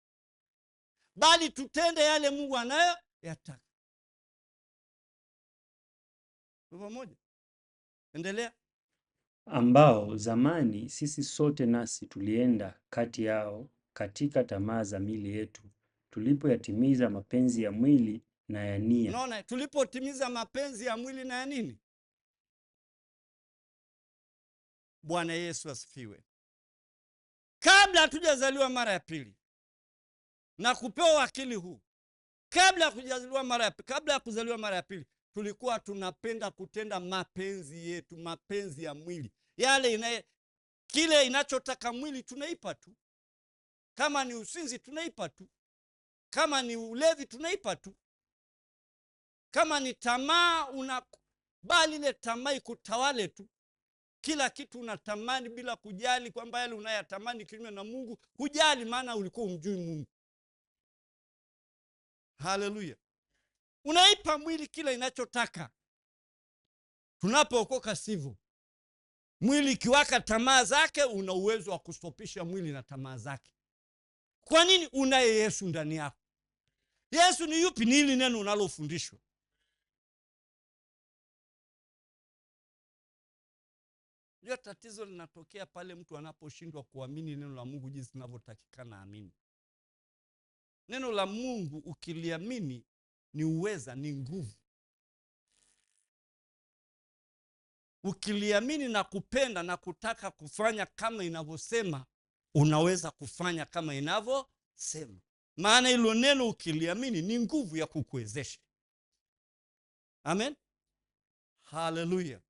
Bali tutende yale Mungu anayoyataka. Tuko pamoja? Endelea. Ambao zamani sisi sote nasi tulienda kati yao katika tamaa za miili yetu, tulipoyatimiza mapenzi ya mwili na ya nia. Unaona, tulipotimiza mapenzi ya mwili na ya nini? Bwana Yesu asifiwe. Kabla hatujazaliwa mara ya pili na kupewa akili huu, kabla ya kuzaliwa mara ya pili, tulikuwa tunapenda kutenda mapenzi yetu, mapenzi ya mwili. Yale Kile inachotaka mwili tunaipa tu. Kama ni usinzi tunaipa tu. Kama ni ulevi tunaipa tu. Kama ni tamaa, unabali ile tamaa ikutawale tu. Kila kitu unatamani bila kujali kwamba yale unayatamani kinyume na Mungu. Hujali, maana ulikuwa umjui Mungu. Haleluya. Unaipa mwili kila inachotaka. Tunapookoka sivyo. Mwili ikiwaka tamaa zake, una uwezo wa kustopisha mwili na tamaa zake. Kwa nini? Unaye Yesu ndani yako. Yesu ni yupi? Ni hili neno unalofundishwa. Ndio tatizo linatokea pale mtu anaposhindwa kuamini neno la Mungu jinsi linavyotakikana amini. Neno la Mungu ukiliamini ni uweza, ni nguvu. Ukiliamini na kupenda na kutaka kufanya kama inavyosema, unaweza kufanya kama inavyosema. Maana hilo neno ukiliamini ni nguvu ya kukuwezesha. Amen. Haleluya.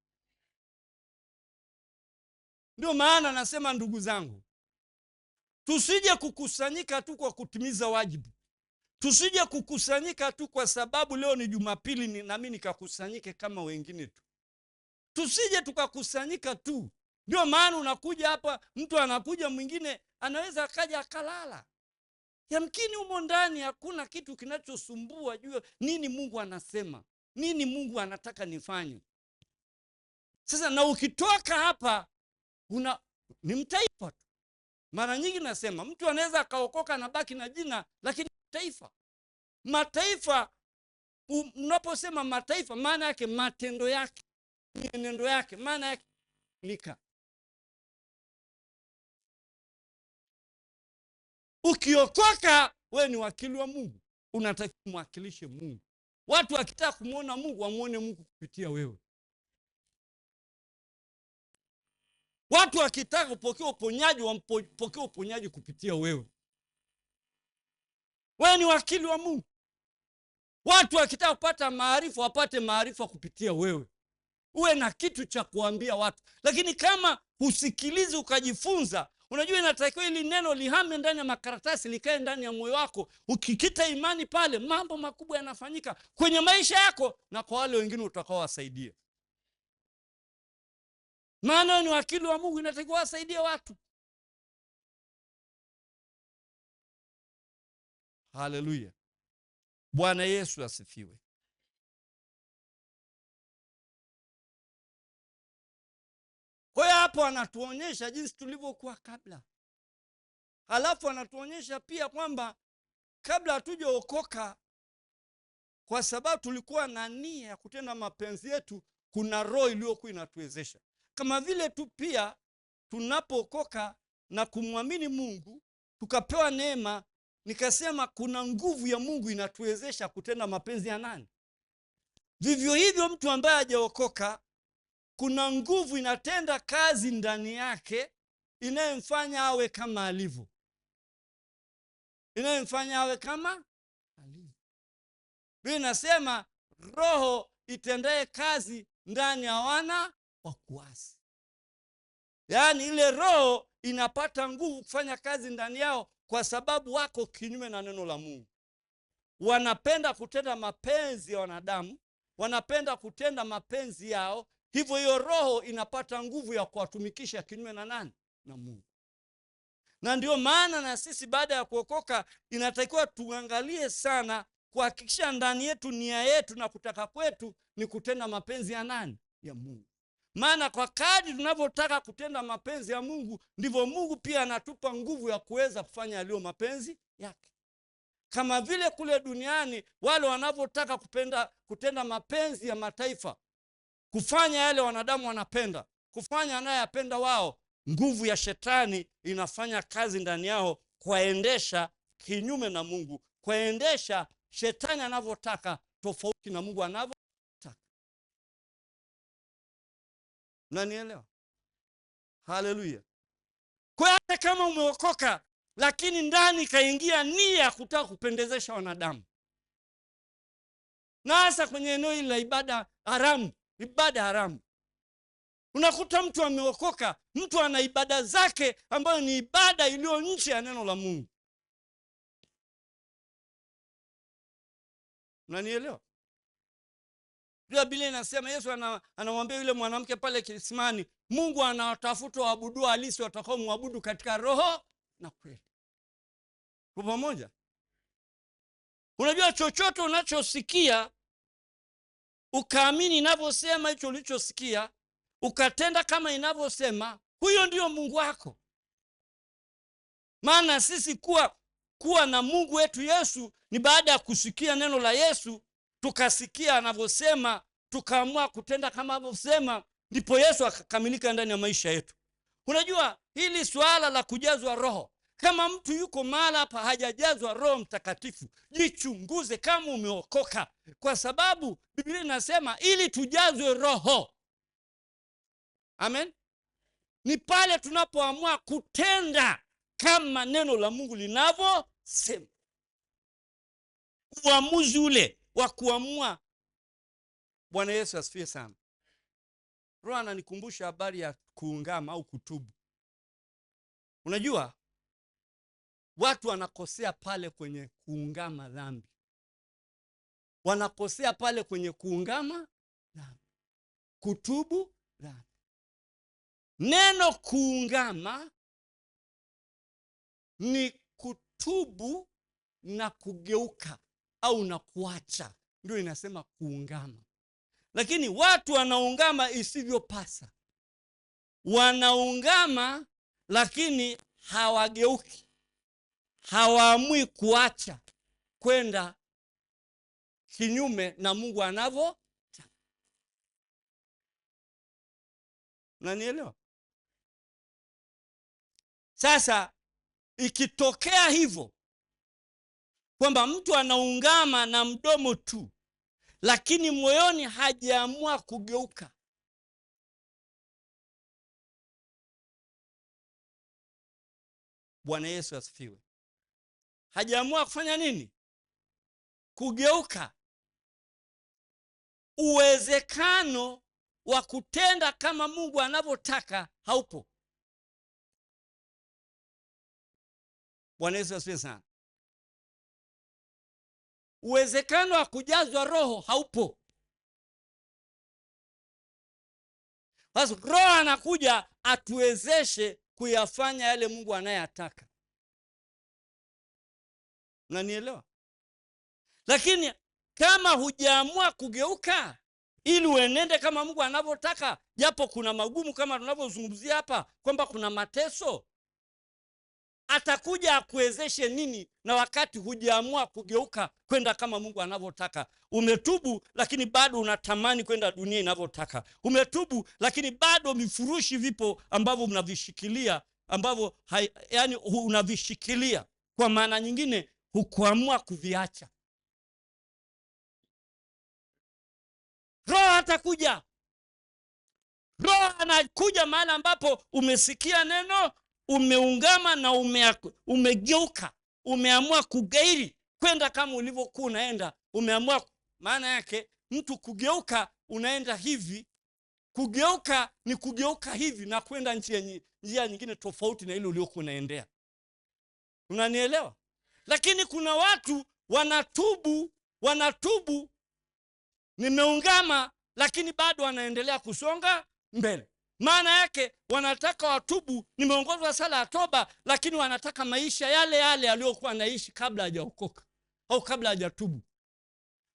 Ndio maana nasema ndugu zangu, tusije kukusanyika tu kwa kutimiza wajibu. Tusije kukusanyika tu kwa sababu leo ni Jumapili na mimi nikakusanyike kama wengine tu. Tusije tukakusanyika tu. Ndio maana unakuja hapa, mtu anakuja mwingine anaweza akaja akalala. Yamkini humo ndani hakuna kitu kinachosumbua juu nini Mungu anasema, nini Mungu anataka nifanye. Sasa na ukitoka hapa ni mtaifa tu. Mara nyingi nasema mtu anaweza akaokoka na baki na jina, lakini taifa. Mataifa, unaposema mataifa, maana yake matendo yake, mienendo yake, maana yake lika. Ukiokoka, wewe ni wakili wa Mungu. Unatakiwa kumwakilishe Mungu. Watu wakitaka kumuona Mungu, wamuone Mungu kupitia wewe. Watu wakitaka kupokea uponyaji, wampokee uponyaji kupitia wewe. Wewe ni wakili wa Mungu. Watu wakitaka kupata maarifa, wapate maarifa kupitia wewe. Uwe na kitu cha kuambia watu. Lakini kama usikilizi ukajifunza, unajua inatakiwa ili neno lihame ndani ya makaratasi, likae ndani ya moyo wako. Ukikita imani pale, mambo makubwa yanafanyika kwenye maisha yako na kwa wale wengine utakaowasaidia. Maana ni wakili wa Mungu, inatakiwa wasaidie watu. Haleluya. Bwana Yesu asifiwe. Kwa hiyo hapo anatuonyesha jinsi tulivyokuwa kabla. Halafu anatuonyesha pia kwamba kabla hatujaokoka, kwa sababu tulikuwa na nia ya kutenda mapenzi yetu, kuna roho iliyokuwa inatuwezesha. Kama vile tu pia tunapookoka na kumwamini Mungu, tukapewa neema, nikasema kuna nguvu ya Mungu inatuwezesha kutenda mapenzi ya nani? Vivyo hivyo mtu ambaye hajaokoka, kuna nguvu inatenda kazi ndani yake inayemfanya awe kama alivyo. Inayemfanya awe kama alivyo. Biblia inasema roho itendaye kazi ndani ya wana wa kuasi. Yaani ile roho inapata nguvu kufanya kazi ndani yao kwa sababu wako kinyume na neno la Mungu. Wanapenda kutenda mapenzi ya wanadamu, wanapenda kutenda mapenzi yao. Hivyo hiyo roho inapata nguvu ya kuwatumikisha kinyume na nani? Na Mungu. Na ndio maana na sisi baada ya kuokoka inatakiwa tuangalie sana kuhakikisha ndani yetu nia yetu na kutaka kwetu ni kutenda mapenzi ya nani? Ya Mungu. Maana kwa kadri tunavyotaka kutenda mapenzi ya Mungu, ndivyo Mungu pia anatupa nguvu ya kuweza kufanya yaliyo mapenzi yake. Kama vile kule duniani wale wanavyotaka kutenda mapenzi ya mataifa, kufanya yale wanadamu wanapenda, kufanya anayopenda wao, nguvu ya shetani inafanya kazi ndani yao kuwaendesha kinyume na Mungu, kuwaendesha shetani anavyotaka tofauti na Mungu anavyotaka. Unanielewa? Haleluya. Kwa hata kama umeokoka lakini ndani kaingia nia kutaka kupendezesha wanadamu, na hasa kwenye eneo hili la ibada haramu, unakuta mtu ameokoka Mtu ana ibada zake ambayo ni ibada iliyo nje ya neno la Mungu. Unanielewa? Biblia inasema, Yesu anamwambia yule mwanamke pale kisimani, Mungu anawatafuta waabudu halisi watakao muabudu katika roho na kweli. Kwa pamoja. Unajua, chochote unachosikia ukaamini inavyosema hicho ulichosikia, ukatenda kama inavyosema, huyo ndio Mungu wako. Maana sisi kuwa na Mungu wetu Yesu ni baada ya kusikia neno la Yesu, tukasikia anavyosema, tukaamua kutenda kama anavyosema, ndipo Yesu akakamilika ndani ya maisha yetu. Unajua, hili swala la kujazwa roho, kama mtu yuko mahali hapa hajajazwa Roho Mtakatifu, jichunguze kama umeokoka, kwa sababu Biblia inasema ili tujazwe roho. Amen. Ni pale tunapoamua kutenda kama neno la Mungu linavyosema. Uamuzi ule wa kuamua. Bwana Yesu asifiwe sana. Roho ananikumbusha habari ya kuungama au kutubu. Unajua, watu wanakosea pale kwenye kuungama dhambi. Wanakosea pale kwenye kuungama dhambi, kutubu dhambi. Neno kuungama ni kutubu na kugeuka au na kuacha, ndio inasema kuungama. Lakini watu wanaungama isivyopasa. Wanaungama lakini hawageuki, hawaamui kuacha kwenda kinyume na Mungu anavyo. Unanielewa? Sasa ikitokea hivyo kwamba mtu anaungama na mdomo tu, lakini moyoni hajaamua kugeuka, Bwana Yesu asifiwe, hajaamua kufanya nini? Kugeuka. Uwezekano wa kutenda kama Mungu anavyotaka haupo. Bwana Yesu asifiwe sana. Uwezekano wa kujazwa roho haupo. Basi Roho anakuja atuwezeshe kuyafanya yale Mungu anayataka. Unanielewa? Lakini kama hujaamua kugeuka ili uenende kama Mungu anavyotaka, japo kuna magumu kama tunavyozungumzia hapa kwamba kuna mateso, atakuja akuwezeshe nini na wakati hujaamua kugeuka kwenda kama Mungu anavyotaka? Umetubu lakini bado unatamani kwenda dunia inavyotaka. Umetubu lakini bado vifurushi vipo ambavyo mnavishikilia, ambavyo yani unavishikilia. Kwa maana nyingine hukuamua kuviacha. Roho atakuja. Roho anakuja mahali ambapo umesikia neno, umeungama na umegeuka, umeamua kugairi kwenda kama ulivyokuwa unaenda. Umeamua, maana yake mtu kugeuka, unaenda hivi. Kugeuka ni kugeuka hivi na kwenda njia nyingine tofauti na ile uliokuwa unaendea. Unanielewa? Lakini kuna watu wanatubu, nimeungama, lakini bado wanaendelea kusonga mbele. Maana yake wanataka watubu, nimeongozwa sala ya toba, lakini wanataka maisha yale yale aliyokuwa anaishi kabla hajaokoka au kabla hajatubu.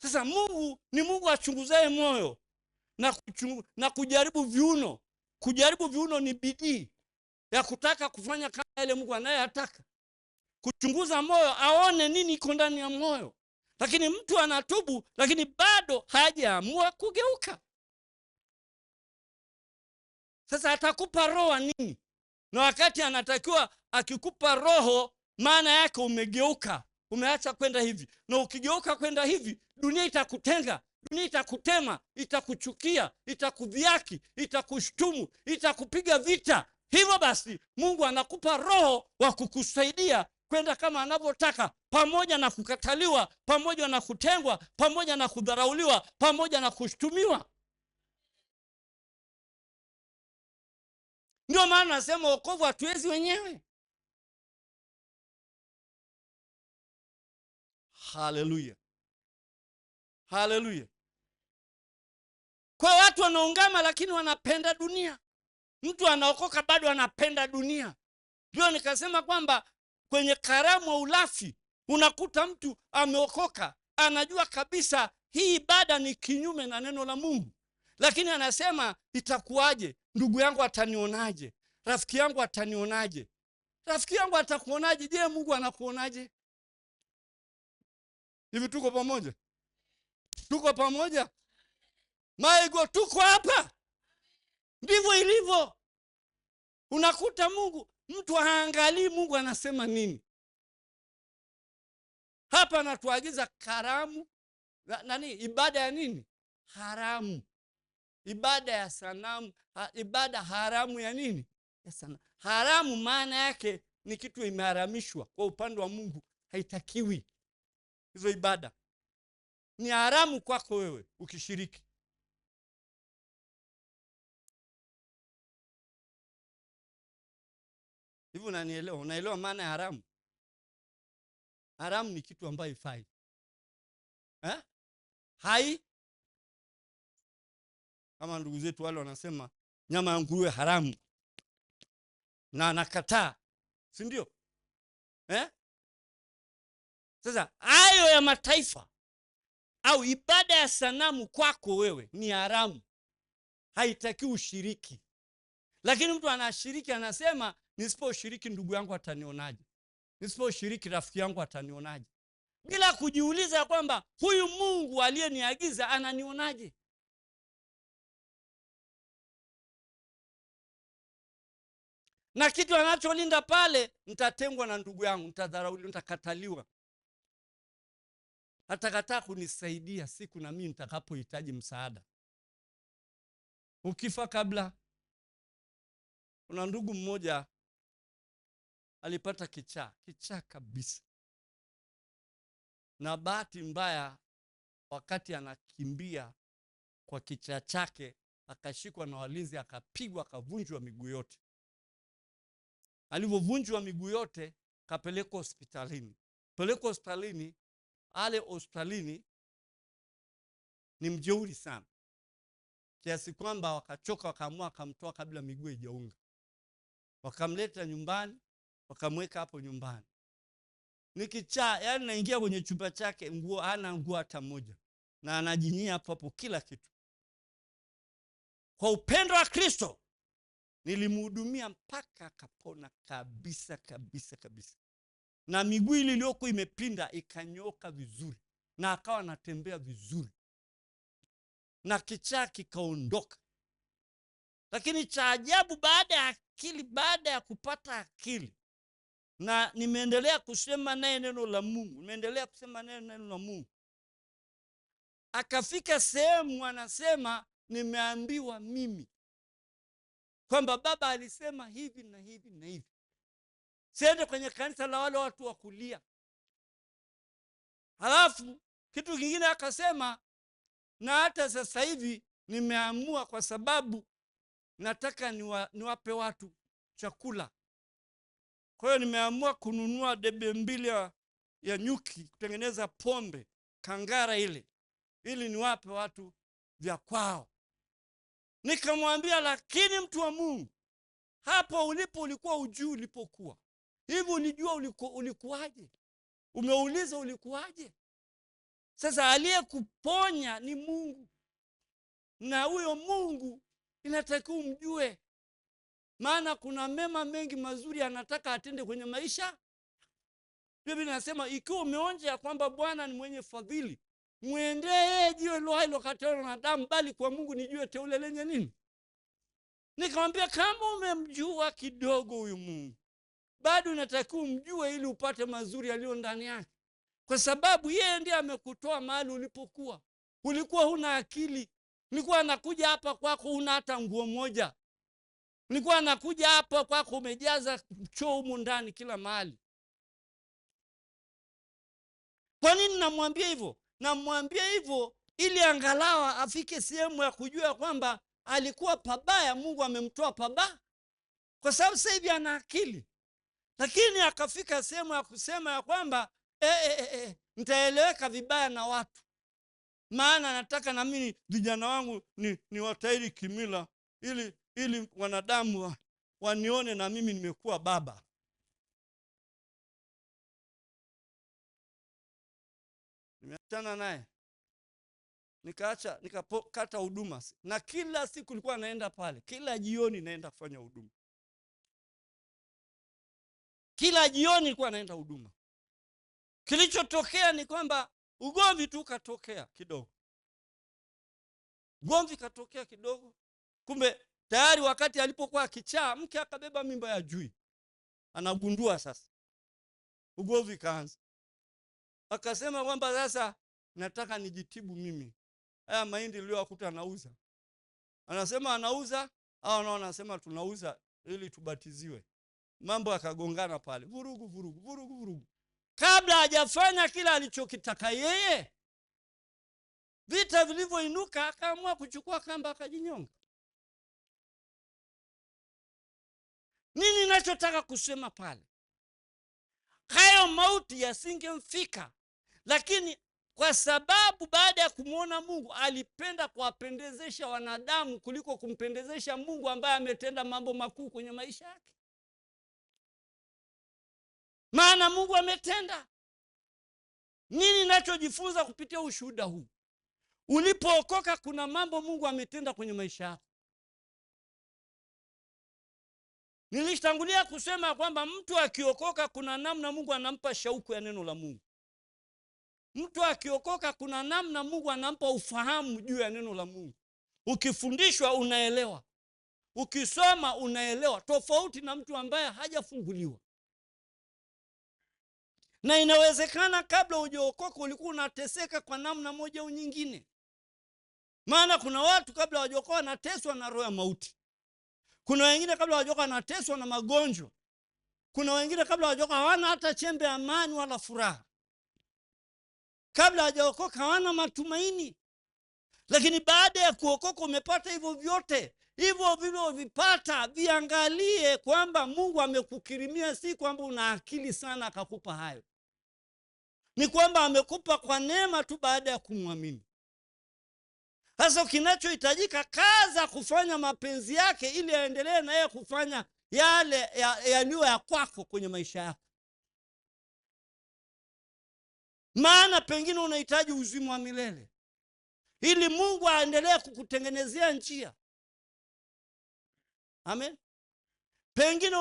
Sasa Mungu ni Mungu achunguzaye moyo na kujaribu viuno. Kujaribu viuno ni bidii ya kutaka kufanya kama yale Mungu anayetaka. Kuchunguza moyo aone nini iko ndani ya moyo. Lakini mtu anatubu lakini bado hajaamua kugeuka. Sasa atakupa roho nini? Na wakati anatakiwa akikupa roho, maana yake umegeuka, umeacha kwenda hivi. Na ukigeuka kwenda hivi, dunia itakutenga, dunia itakutema, itakuchukia, itakudhiaki, itakushtumu, itakupiga vita. Hivyo basi Mungu anakupa roho wa kukusaidia kwenda kama anavyotaka, pamoja na kukataliwa, pamoja na kutengwa, pamoja na kudharauliwa, pamoja na kushtumiwa. Ndio maana nasema wokovu hatuwezi wenyewe. Haleluya, haleluya. Kwa watu wanaungama lakini wanapenda dunia. Mtu anaokoka bado anapenda dunia. Ndio nikasema kwamba kwenye karamu wa ulafi unakuta mtu ameokoka, anajua kabisa hii ibada ni kinyume na neno la Mungu, lakini anasema itakuwaje? Ndugu yangu atanionaje? Rafiki yangu atanionaje? Rafiki yangu atakuonaje? Je, Mungu anakuonaje? Hivi tuko pamoja? Tuko pamoja? Maigo, tuko hapa. Ndivyo ilivyo. Unakuta Mungu, mtu haangalii Mungu anasema nini. Hapa anatuagiza karamu ibada ya nini? Haramu. Ibada ya sanamu, ibada haramu ya nini? Ya sanamu. Haramu maana yake ni kitu imeharamishwa kwa upande wa Mungu, haitakiwi. Hizo ibada ni haramu kwako wewe ukishiriki. Hivi unanielewa? Unaelewa maana ya haramu? Haramu ni kitu ambayo haifai. Hai kama ndugu zetu wale wanasema nyama ya nguruwe haramu, na nakataa, si ndio? Sasa hayo ya mataifa au ibada ya sanamu kwako wewe ni haramu, haitaki ushiriki. Lakini mtu anashiriki, anasema nisiposhiriki ndugu yangu atanionaje? Nisiposhiriki rafiki yangu atanionaje? Bila kujiuliza kwamba huyu Mungu aliyeniagiza ananionaje? Na kitu anacholinda pale, nitatengwa na ndugu yangu, nitadharauliwa, nitakataliwa. Atakataa kunisaidia siku na mimi nitakapohitaji msaada. Ukifa kabla. Kuna ndugu mmoja alipata kichaa kabisa. Na bahati mbaya wakati anakimbia kwa kichaa chake akashikwa na walinzi, akapigwa, akavunjwa miguu yote. Alivyovunjwa miguu yote kapelekwa hospitalini. Pelekwa hospitalini, hospitalini ni mjeuri sana, kiasi kwamba wakachoka, wakaamua akamtoa kabla miguu haijaunga. Wakamleta nyumbani, wakamweka hapo nyumbani. Ni kichaa, yani naingia kwenye chumba chake, nguo hana nguo hata moja, na anajinyia hapo kila kitu. Kwa upendo wa Kristo nilimhudumia mpaka akapona kabisa kabisa kabisa. Na miguu ile iliyokuwa imepinda ikanyoka vizuri, na akawa anatembea vizuri, na kichaa kikaondoka. Lakini cha ajabu, baada ya kupata akili, na nimeendelea kusema naye neno la Mungu, akafika sehemu anasema, nimeambiwa mimi kwamba baba alisema hivi na hivi na hivi, siende kwenye kanisa la wale watu wa kulia. Halafu kitu kingine akasema, na hata sasa hivi nimeamua, kwa sababu nataka niwape watu chakula, kwa hiyo nimeamua kununua debe 2 ya nyuki, kutengeneza pombe kangara ile, ili niwape watu vya kwao. Nikamwambia, lakini mtu wa Mungu, hapo ulipo ulikuwa ujui ulipokuwa. Hivi ulijua ulikuwaje? Umeuliza ulikuwaje? Sasa aliyekuponya ni Mungu, na huyo Mungu inatakiwa umjue, maana kuna mema mengi mazuri anataka atende kwenye maisha. Biblia inasema ikiwa umeonja ya kwamba Bwana ni mwenye fadhili, muendee jiwe lo hai lokataliwa na damu, bali kwa Mungu ni jiwe teule lenye nini? Nikamwambia, kama umemjua kidogo huyu Mungu, bado unatakiwa umjue ili upate mazuri yaliyo ndani yake, kwa sababu yeye ndiye amekutoa mahali ulipokuwa. Ulikuwa huna akili, nilikuwa anakuja hapa kwako huna hata nguo moja, nilikuwa anakuja hapa kwako umejaza choo humu ndani kila mahali. Kwa nini namwambia hivyo? Namwambia hivyo ili angalau afike sehemu ya kujua kwamba alikuwa pabaya, Mungu amemtoa pabaya. kwa sababu sasa hivi ana akili. Lakini akafika sehemu ya kusema ya kwamba nitaeleweka vibaya na watu, maana nataka na mimi vijana wangu ni watairi kimila, ili wanadamu wanione na mimi nimekuwa baba. Nimeachana naye, nikakata huduma, na kila siku nilikuwa naenda pale, kila jioni naenda kufanya huduma, kila jioni nilikuwa naenda huduma. Kilichotokea ni kwamba ugomvi tu katokea kidogo, ugomvi katokea kidogo. Kumbe tayari wakati alipokuwa akichaa, mke akabeba mimba ya jui, anagundua sasa, ugomvi kaanza. Akasema kwamba sasa nataka nijitibu mimi, haya mahindi niliyokuta anauza. Anasema anauza, au nao anasema tunauza ili tubatiziwe. Mambo yakagongana pale, vurugu. Kabla hajafanya kila alichokitaka yeye, vita vilivyoinuka, akaamua kuchukua kamba akajinyonga. Nini ninachotaka kusema pale? Hayo mauti yasingemfika, lakini kwa sababu baada ya kumwona Mungu alipenda kuwapendezesha wanadamu kuliko kumpendezesha Mungu ambaye ametenda mambo makuu kwenye maisha yake. Maana Mungu ametenda. Nini ninachojifunza kupitia ushuhuda huu? Ulipookoka kuna mambo Mungu ametenda kwenye maisha yako. Nilishangulia kusema kwamba mtu akiokoka kuna namna Mungu anampa shauku ya neno la Mungu. Mtu akiokoka kuna namna Mungu anampa ufahamu juu ya neno la Mungu. Ukifundishwa unaelewa, ukisoma unaelewa, tofauti na mtu ambaye hajafunguliwa. Na inawezekana kabla hujaokoka ulikuwa unateseka kwa namna moja au nyingine. Maana kuna watu kabla hawajaokoka wanateswa na roho ya mauti. Kuna wengine kabla hawajaokoka wanateswa na magonjwa. Kuna wengine kabla hawajaokoka hawana hata chembe ya amani wala furaha. Kabla hawajaokoka hawana matumaini. Lakini baada ya kuokoka umepata hivyo vyote. Hivyo vilivyovipata viangalie kwamba Mungu amekukirimia, si kwamba una akili sana akakupa hayo. Ni kwamba amekupa kwa neema tu baada ya kumwamini. Sasa kinachohitajika, kaza kufanya mapenzi yake ili aendelee na yeye kufanya yale yaliyo ya kwako kwenye maisha yako. Maana pengine unahitaji uzima wa milele, ili Mungu aendelee kukutengenezea njia. Amen. Pengine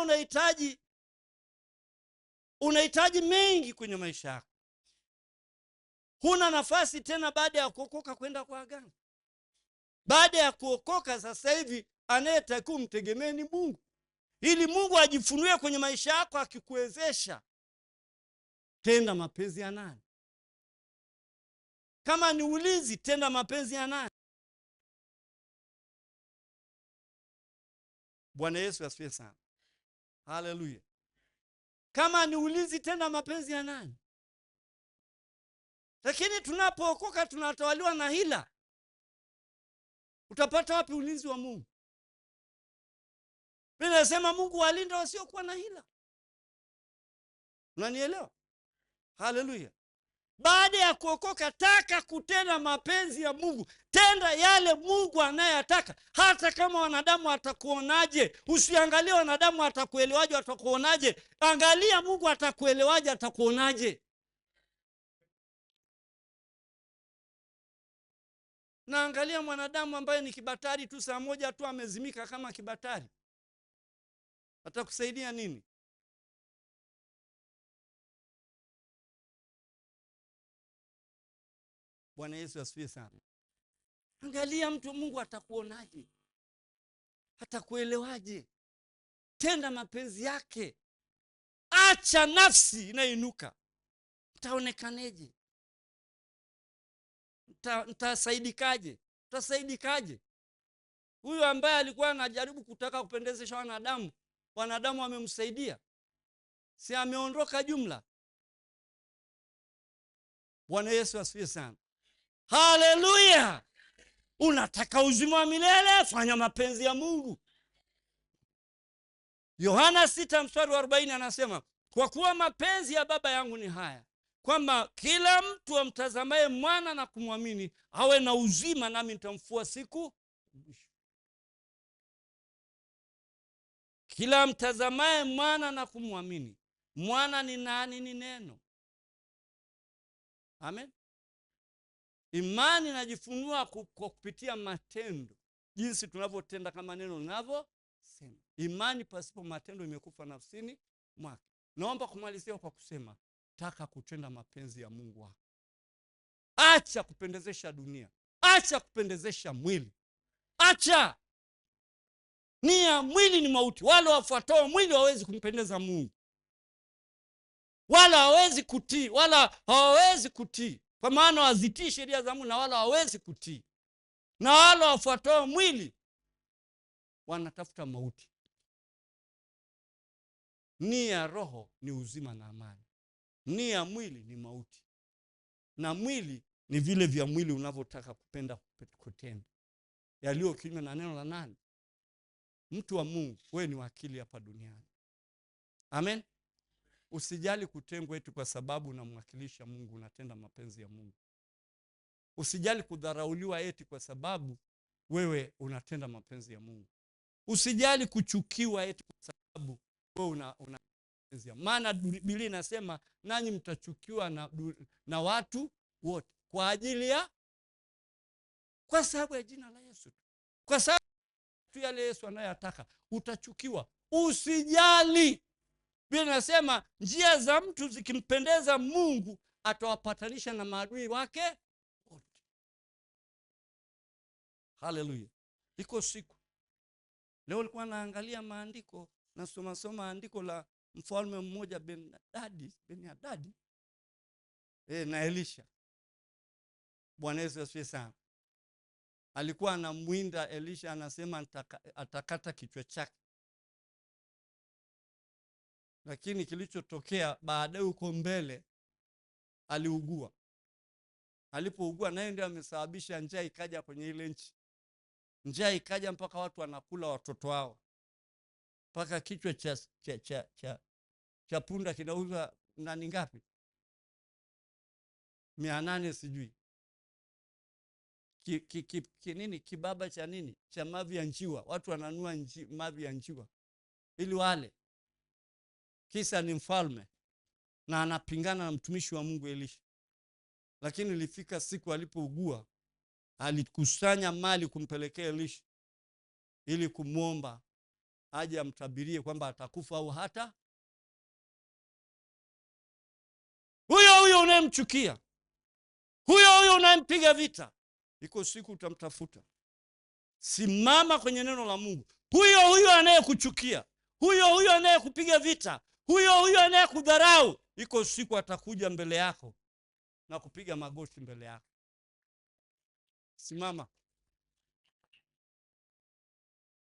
unahitaji mengi kwenye maisha yako. Huna nafasi tena baada ya kuokoka kwenda kwa agano. Baada ya kuokoka sasa hivi anayetakiwa umtegemee ni Mungu. Ili Mungu ajifunue kwenye maisha yako, akikuwezesha tenda mapenzi ya nani? Kama ni ulinzi, tenda mapenzi ya nani? Bwana Yesu asifiwe sana. Haleluya. Kama ni ulinzi, tenda mapenzi ya nani? Lakini tunapookoka tunatawaliwa na hila. Utapata wapi ulinzi wa Mungu? Mimi nasema Mungu walinda wasiokuwa na hila. Unanielewa? Haleluya. Baada ya kuokoka, taka kutenda mapenzi ya Mungu. Tenda yale Mungu anayataka, hata kama wanadamu watakuonaje. Usiangalie wanadamu watakuelewaje, watakuonaje. Angalia Mungu atakuelewaje, atakuonaje. Na angalia mwanadamu ambaye ni kibatari tu, saa moja tu amezimika kama kibatari, atakusaidia nini? Bwana Yesu asifiwe sana. Angalia mtu Mungu atakuonaje, atakuelewaje. Tenda mapenzi yake. Acha nafsi inainuka. Utaonekaneje? Utasaidikaje? Utasaidikaje? Huyu ambaye alikuwa anajaribu kutaka kupendezesha wanadamu, wanadamu wamemsaidia, si ameondoka jumla? Bwana Yesu asifiwe sana. Haleluya. Unataka uzima wa milele, fanya mapenzi ya Mungu. Yohana 6 mstari wa 40 anasema, kwa kuwa mapenzi ya Baba yangu ni haya, kwamba kila mtu amtazamaye mwana na kumwamini awe na uzima, nami nitamfufua siku mwisho. Kila mtazamaye mwana na kumwamini. Mwana ni nani? Ni neno. Amen. Imani inajifunua kwa kupitia matendo, jinsi tunavyotenda kama neno linavyosema. Imani pasipo matendo imekufa nafsini mwake. Naomba kumalizia kwa kusema, taka kutenda mapenzi ya Mungu wako. Acha kupendezesha dunia, acha kupendezesha mwili, acha. Nia mwili ni mauti. Wale wafuatao mwili hawawezi kumpendeza Mungu, wala hawawezi kutii, wala hawawezi kutii, kwa maana wazitii sheria za Mungu, na wala hawawezi kutii. Na wale wafuatao mwili wanatafuta mauti. Nia ya roho ni uzima na amani, nia ya mwili ni mauti. Na mwili ni vile vya mwili unavyotaka kupenda kutenda, yaliyo kinyume na neno la nani? Mtu wa Mungu, wewe ni wakili hapa duniani. Amen. Usijali kutengwa eti kwa sababu unamwakilisha Mungu, unatenda mapenzi ya Mungu. Usijali kudharauliwa eti kwa sababu wewe unatenda mapenzi ya Mungu. Usijali kuchukiwa eti kwa sababu wewe una mapenzi ya Mungu. Maana Biblia inasema, nanyi mtachukiwa na watu wote kwa ajili ya, kwa sababu ya jina la Yesu. Kwa sababu tu yale Yesu anayotaka utachukiwa. Usijali. Biblia inasema njia za mtu zikimpendeza Mungu atawapatanisha na maadui wake wote. Haleluya. Iko siku leo nilikuwa naangalia maandiko, nasoma andiko la mfalme mmoja Ben-Hadadi na Elisha. Bwana Yesu asifiwe sana. Alikuwa anamwinda Elisha, anasema atakata kichwa chake. Lakini kilichotokea baadaye huko mbele, aliugua. Alipougua, naye ndiye amesababisha njaa ikaja kwenye ile nchi. Njaa ikaja mpaka watu wanakula watoto wao, mpaka kichwa cha punda kinauza nani ngapi? 800 sijui. Nini kibaba cha nini cha mavi ya njiwa, watu wananua mavi ya njiwa ili wale. Kisa ni mfalme na anapingana na mtumishi wa Mungu Elisha. Lakini ilifika siku alipougua, alikusanya mali kumpelekea Elisha ili kumwomba aje amtabirie kwamba atakufa au hata. Huyo unayemchukia, huyo unayempiga vita, iko siku utamtafuta. Simama kwenye neno la Mungu. Huyo anayekuchukia, huyo anayekupiga vita, huyo anayekudharau, iko siku atakuja mbele yako na kupiga magoti mbele yako. Simama.